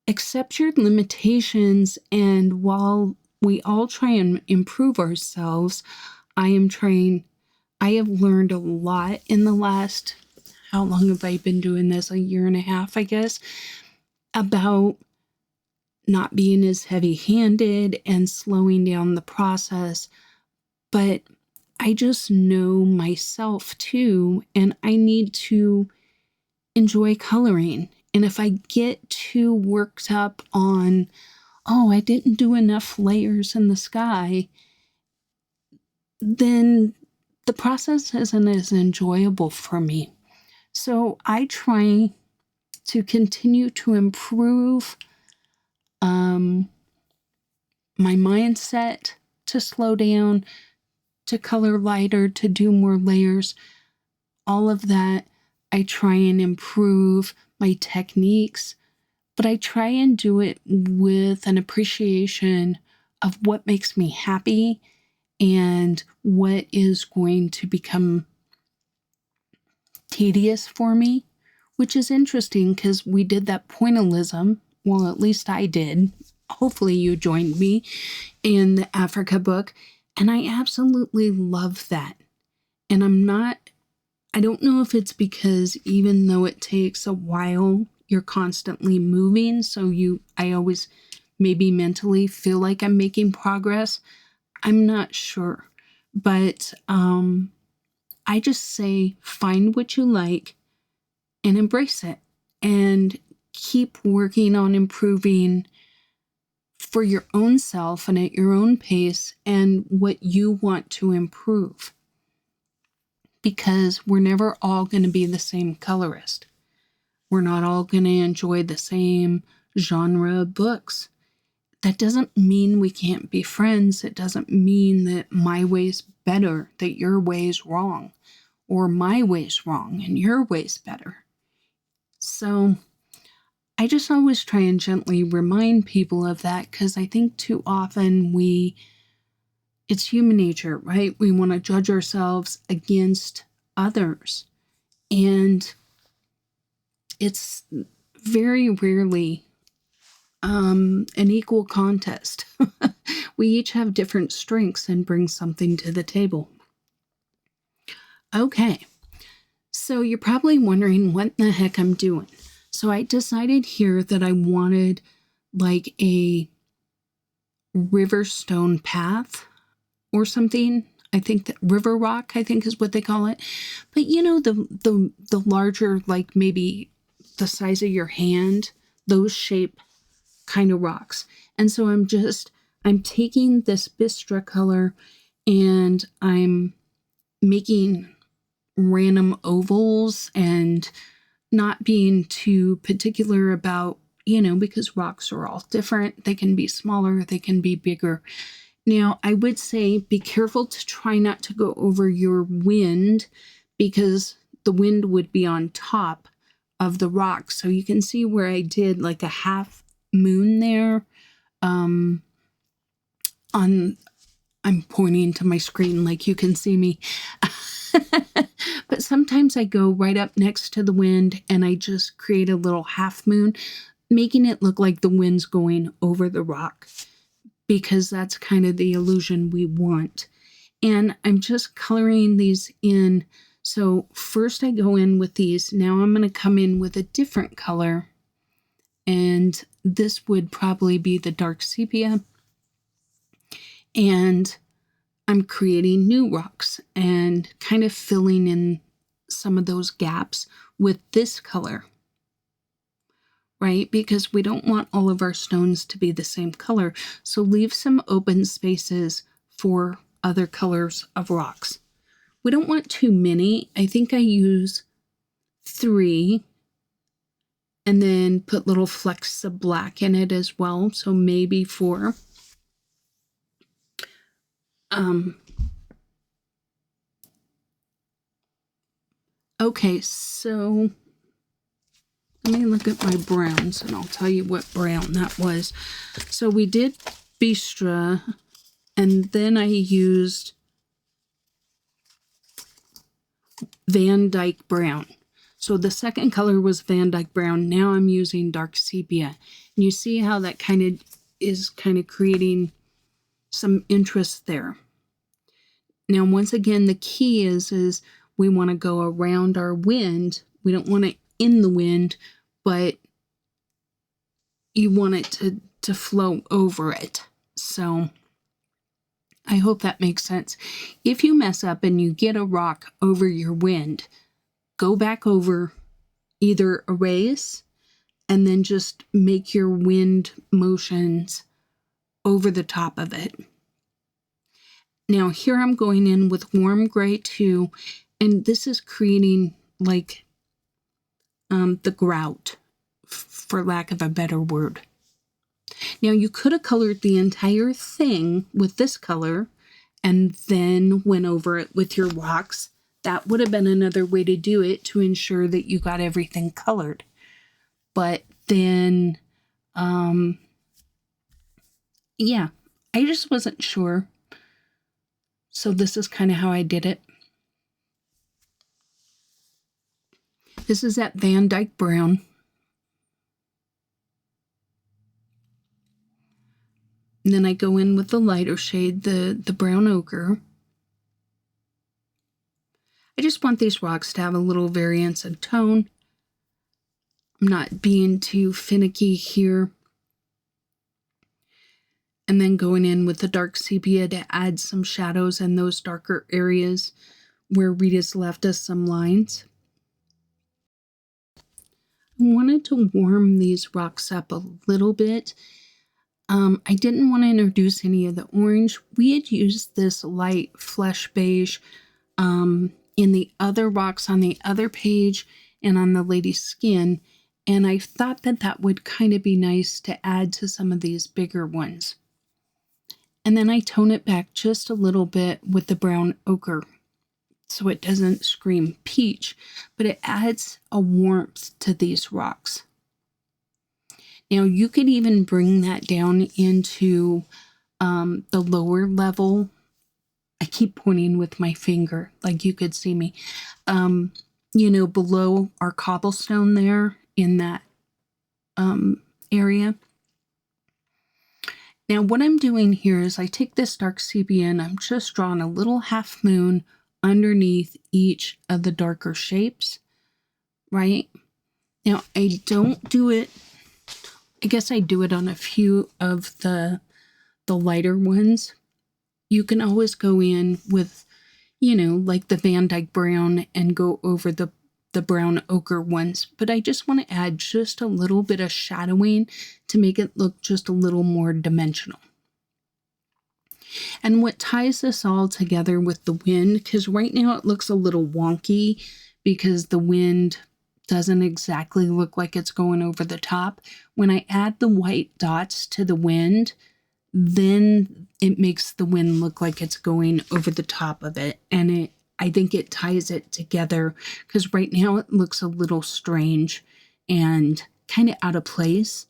accept your limitations. And while we all try and improve ourselves, I have learned a lot in the last, how long have I been doing this? 1.5 years, I guess, about not being as heavy-handed and slowing down the process. But I just know myself too, and I need to enjoy coloring. And if I get too worked up on, oh, I didn't do enough layers in the sky, then the process isn't as enjoyable for me. So I try to continue to improve my mindset, to slow down, to color lighter, to do more layers. All of that, I try and improve my techniques, but I try and do it with an appreciation of what makes me happy and what is going to become tedious for me, which is interesting because we did that pointillism. Well, at least I did. Hopefully you joined me in the Africa book, and I absolutely love that. And I don't know if it's because even though it takes a while, you're constantly moving, so I always maybe mentally feel like I'm making progress. I'm not sure. But I just say find what you like and embrace it and keep working on improving for your own self and at your own pace and what you want to improve. Because we're never all going to be the same colorist. We're not all going to enjoy the same genre of books. That doesn't mean we can't be friends. It doesn't mean that my way's better, that your way's wrong, or my way's wrong and your way's better. So I just always try and gently remind people of that, because I think too often it's human nature, right? We want to judge ourselves against others. And it's very rarely an equal contest. We each have different strengths and bring something to the table. Okay, so you're probably wondering what the heck I'm doing. So I decided here that I wanted like a river stone path or something. I think that river rock, I think is what they call it. But you know, the larger, like maybe the size of your hand, those shape kind of rocks. And so I'm taking this bistre color and I'm making random ovals and not being too particular about, because rocks are all different. They can be smaller, they can be bigger. Now, I would say be careful to try not to go over your wind, because the wind would be on top of the rock. So you can see where I did like a half moon there. I'm pointing to my screen like you can see me. But sometimes I go right up next to the wind and I just create a little half moon, making it look like the wind's going over the rock, because that's kind of the illusion we want. And I'm just coloring these in. So first I go in with these. Now I'm going to come in with a different color. And this would probably be the dark sepia. And I'm creating new rocks and kind of filling in some of those gaps with this color, right? Because we don't want all of our stones to be the same color. So leave some open spaces for other colors of rocks, We don't want too many. I think I use 3 and then put little flecks of black in it as well. So maybe 4. Okay, so let me look at my browns and I'll tell you what brown that was. So we did Bistra, and then I used Van Dyke Brown. So the second color was Van Dyke Brown. Now I'm using dark sepia. And you see how that is creating some interest there. Now, once again, the key is we want to go around our wind. We don't want it in the wind, but you want it to flow over it. So I hope that makes sense. If you mess up and you get a rock over your wind, go back over, either erase and then just make your wind motions over the top of it. Now here I'm going in with warm gray too, and this is creating like the grout, for lack of a better word. Now you could have colored the entire thing with this color and then went over it with your rocks. That would have been another way to do it to ensure that you got everything colored. But then, yeah, I just wasn't sure. So this is kind of how I did it. This is that Van Dyke Brown. And then I go in with the lighter shade, the brown ochre. I just want these rocks to have a little variance in tone. I'm not being too finicky here. And then going in with the dark sepia to add some shadows in those darker areas where Rita's left us some lines. I wanted to warm these rocks up a little bit. I didn't want to introduce any of the orange. We had used this light flesh beige in the other rocks on the other page and on the lady's skin, and I thought that would kind of be nice to add to some of these bigger ones. And then I tone it back just a little bit with the brown ochre so it doesn't scream peach, but it adds a warmth to these rocks. Now you could even bring that down into the lower level. I keep pointing with my finger, like you could see me. Below our cobblestone there in that area. Now what I'm doing here is I take this dark sepia and I'm just drawing a little half moon underneath each of the darker shapes, right? Now I don't do it, I guess I do it on a few of the lighter ones. You can always go in with, like the Van Dyke Brown and go over the brown ochre ones. But I just want to add just a little bit of shadowing to make it look just a little more dimensional. And what ties this all together with the wind, because right now it looks a little wonky because the wind doesn't exactly look like it's going over the top. When I add the white dots to the wind, then it makes the wind look like it's going over the top of it. And I think it ties it together because right now it looks a little strange and kind of out of place.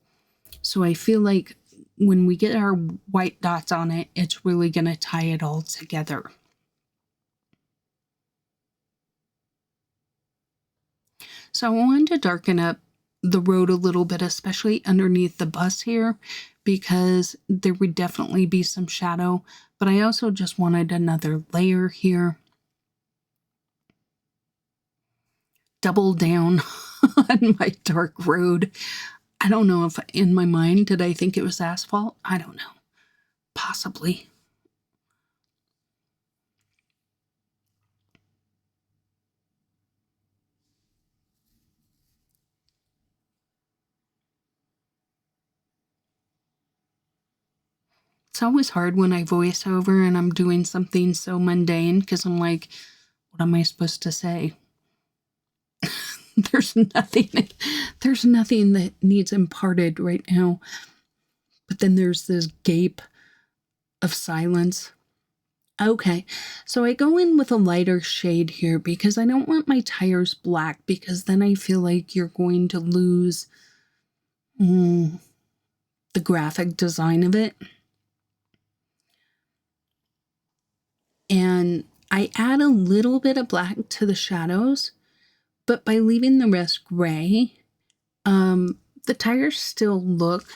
So I feel like when we get our white dots on it, it's really going to tie it all together. So I wanted to darken up the road a little bit, especially underneath the bus here, because there would definitely be some shadow, but I also just wanted another layer here. Double down on my dark road. I don't know if in my mind, did I think it was asphalt? I don't know. Possibly. It's always hard when I voice over and I'm doing something so mundane because I'm like, what am I supposed to say? There's nothing that needs imparted right now. But then there's this gape of silence. Okay, so I go in with a lighter shade here because I don't want my tires black, because then I feel like you're going to lose the graphic design of it. And I add a little bit of black to the shadows, but by leaving the rest gray, the tires still look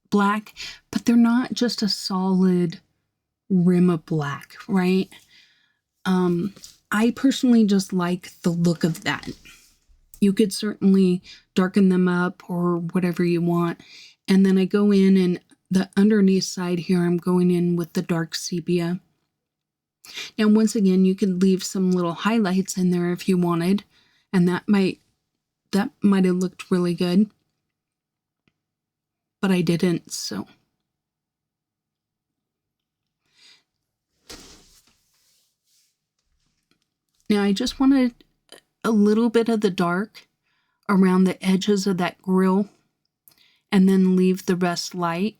black, but they're not just a solid rim of black, right? I personally just like the look of that. You could certainly darken them up or whatever you want. And then I go in, and the underneath side here, I'm going in with the dark sepia. Now, once again, you could leave some little highlights in there if you wanted, and that might have looked really good. But I didn't, so. Now I just wanted a little bit of the dark around the edges of that grill, and then leave the rest light.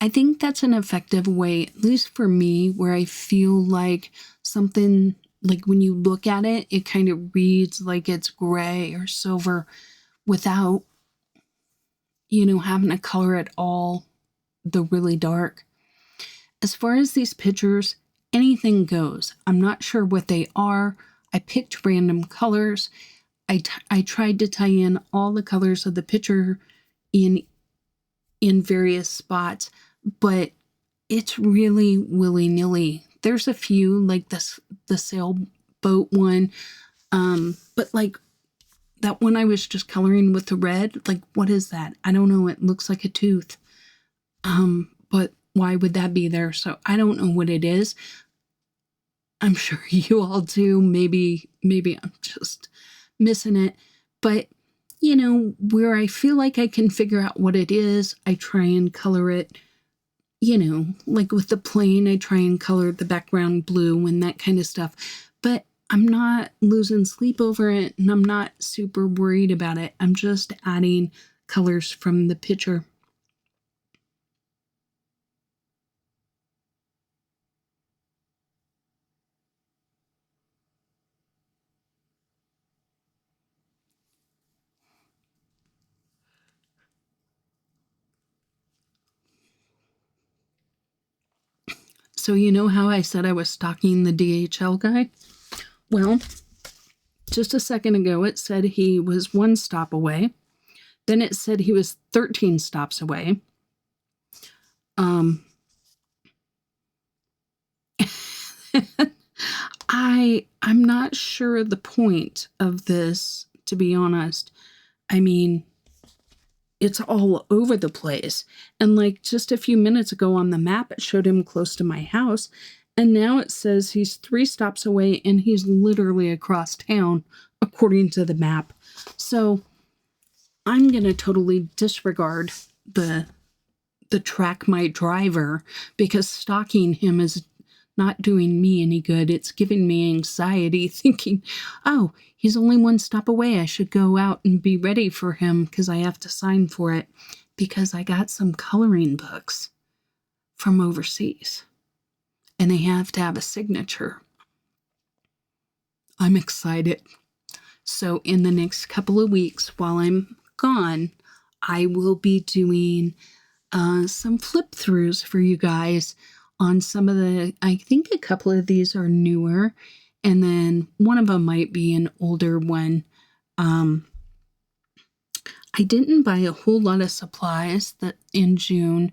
I think that's an effective way, at least for me, where I feel like something, like when you look at it, it kind of reads like it's gray or silver without, having to color it all the really dark. As far as these pictures, anything goes. I'm not sure what they are. I picked random colors. I tried to tie in all the colors of the picture in various spots, but it's really willy-nilly. There's a few, like the sailboat one, but like that one I was just coloring with the red, like, what is that? I don't know. It looks like a tooth. But why would that be there? So I don't know what it is. I'm sure you all do. Maybe I'm just missing it. But, where I feel like I can figure out what it is, I try and color it, like with the plane, I try and color the background blue and that kind of stuff. But I'm not losing sleep over it, and I'm not super worried about it. I'm just adding colors from the picture. So you know how I said I was stalking the DHL guy? Well, just a second ago it said he was 1 stop away. Then it said he was 13 stops away. I'm not sure the point of this, to be honest. I mean, it's all over the place. And like just a few minutes ago on the map, it showed him close to my house. And now it says he's 3 stops away, and he's literally across town, according to the map. So I'm going to totally disregard the track my driver, because stalking him is not doing me any good. It's giving me anxiety, thinking, oh, he's only 1 stop away. I should go out and be ready for him because I have to sign for it, because I got some coloring books from overseas and they have to have a signature. I'm excited. So in the next couple of weeks while I'm gone, I will be doing some flip throughs for you guys on some of the, I think a couple of these are newer, and then one of them might be an older one. I didn't buy a whole lot of supplies that in June.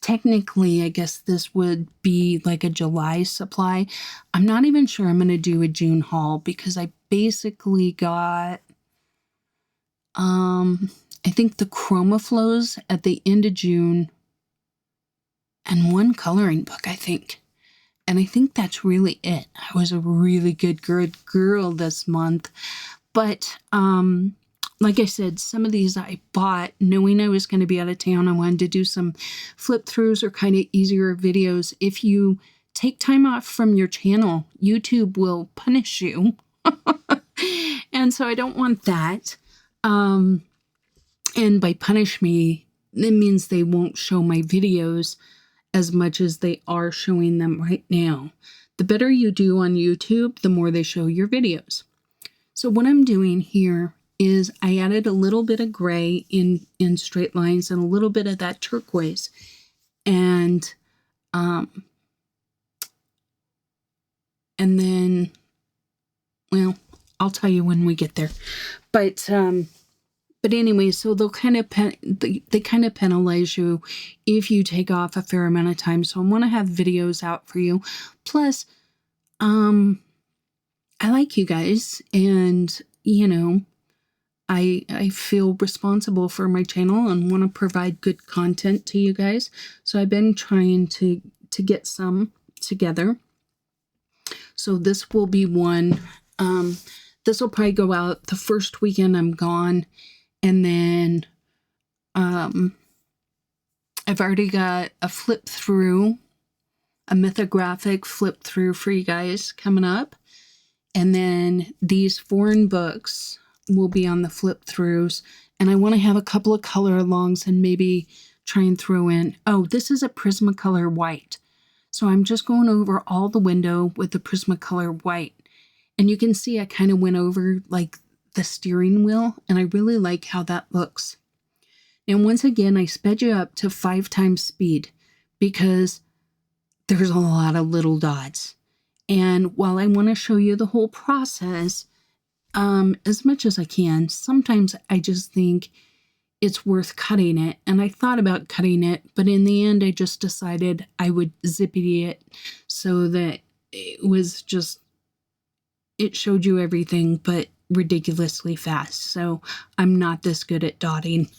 Technically, I guess this would be like a July supply. I'm not even sure I'm going to do a June haul, because I basically got, I think the ChromaFlows at the end of June, and 1 coloring book, I think. And I think that's really it. I was a really good girl this month. But like I said, some of these I bought knowing I was going to be out of town. I wanted to do some flip throughs or kind of easier videos. If you take time off from your channel, YouTube will punish you. And so I don't want that. And by punish me, it means they won't show my videos as much as they are showing them right now. The better you do on YouTube, the more they show your videos. So what I'm doing here is I added a little bit of gray in straight lines and a little bit of that turquoise. And then, well, I'll tell you when we get there. But anyway, so they'll kind of they kind of penalize you if you take off a fair amount of time. So I want to have videos out for you. Plus, I like you guys, and you know, I feel responsible for my channel and want to provide good content to you guys. So I've been trying to get some together. So this will be one. This will probably go out the first weekend I'm gone. And then I've already got a flip through, a mythographic flip through for you guys coming up. And then these foreign books will be on the flip throughs. And I want to have a couple of color alongs and maybe try and throw in, oh, this is a Prismacolor white. So I'm just going over all the window with the Prismacolor white. And you can see I kind of went over like the steering wheel, and I really like how that looks. And once again, I sped you up to 5 times speed because there's a lot of little dots. And while I want to show you the whole process as much as I can, sometimes I just think it's worth cutting it. And I thought about cutting it, but in the end, I just decided I would zippity it so that it was just, it showed you everything, but ridiculously fast. So I'm not this good at dotting.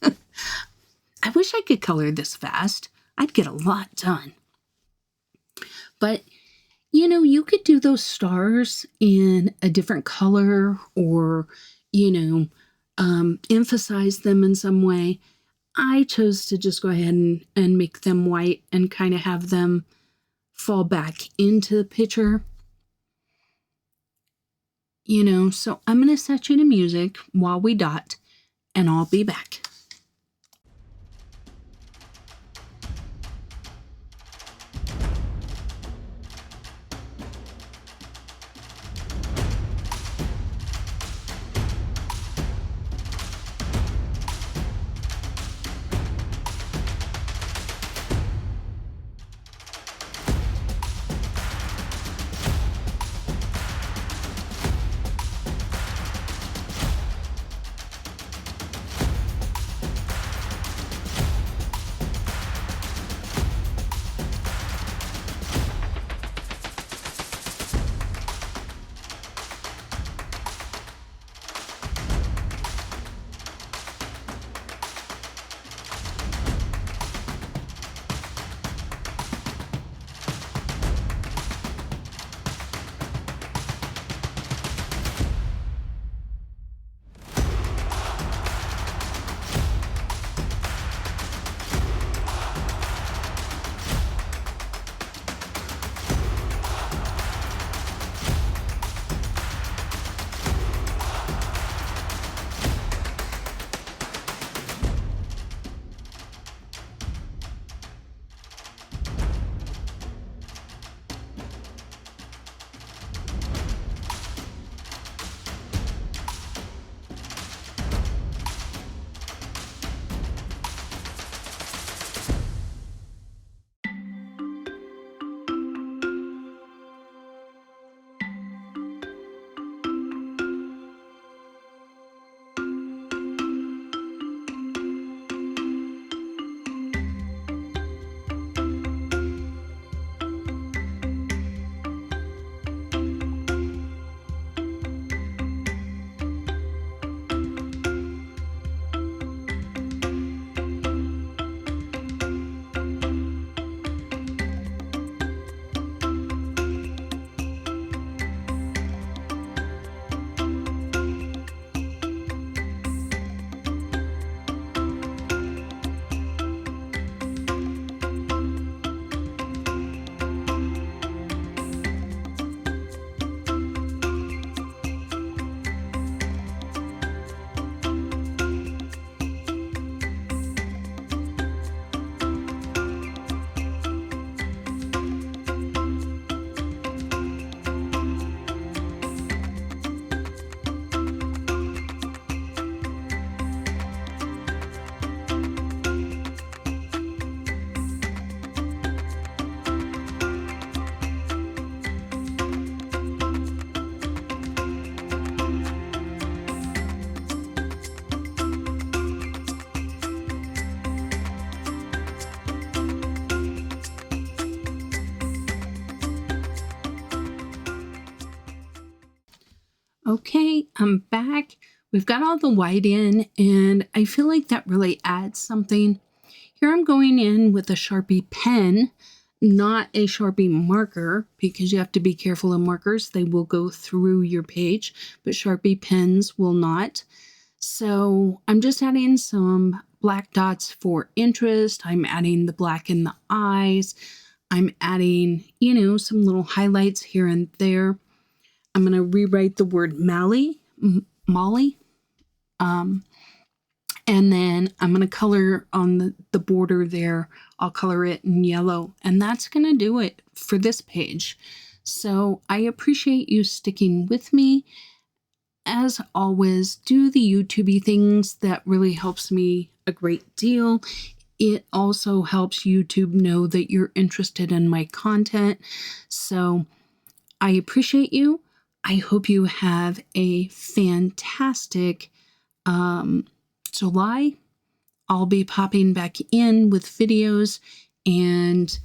I wish I could color this fast. I'd get a lot done. But you know, you could do those stars in a different color, or you know, emphasize them in some way. I chose to just go ahead and make them white and kind of have them fall back into the picture. You know, so I'm going to set you to music while we dot, and I'll be back. Okay, I'm back. We've got all the white in, and I feel like that really adds something. Here I'm going in with a Sharpie pen, not a Sharpie marker, because you have to be careful of markers. They will go through your page, but Sharpie pens will not. So I'm just adding some black dots for interest. I'm adding the black in the eyes. I'm adding, some little highlights here and there. I'm going to rewrite the word Molly, and then I'm going to color on the border there. I'll color it in yellow, and that's going to do it for this page. So I appreciate you sticking with me. As always, do the YouTubey things. That really helps me a great deal. It also helps YouTube know that you're interested in my content. So I appreciate you. I hope you have a fantastic July. I'll be popping back in with videos, and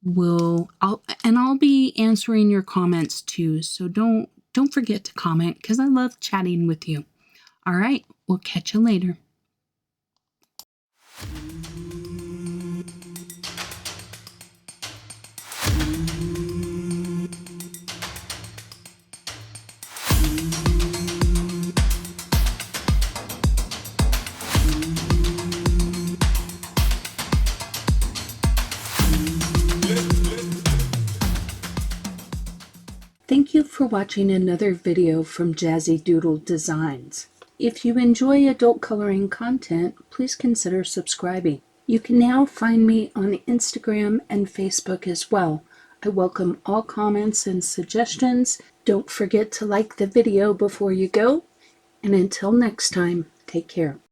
I'll be answering your comments too. So don't forget to comment, because I love chatting with you. All right, we'll catch you later. Thank you for watching another video from Jazzydoodledesigns. If you enjoy adult coloring content, please consider subscribing. You can now find me on Instagram and Facebook as well. I welcome all comments and suggestions. Don't forget to like the video before you go. And until next time, take care.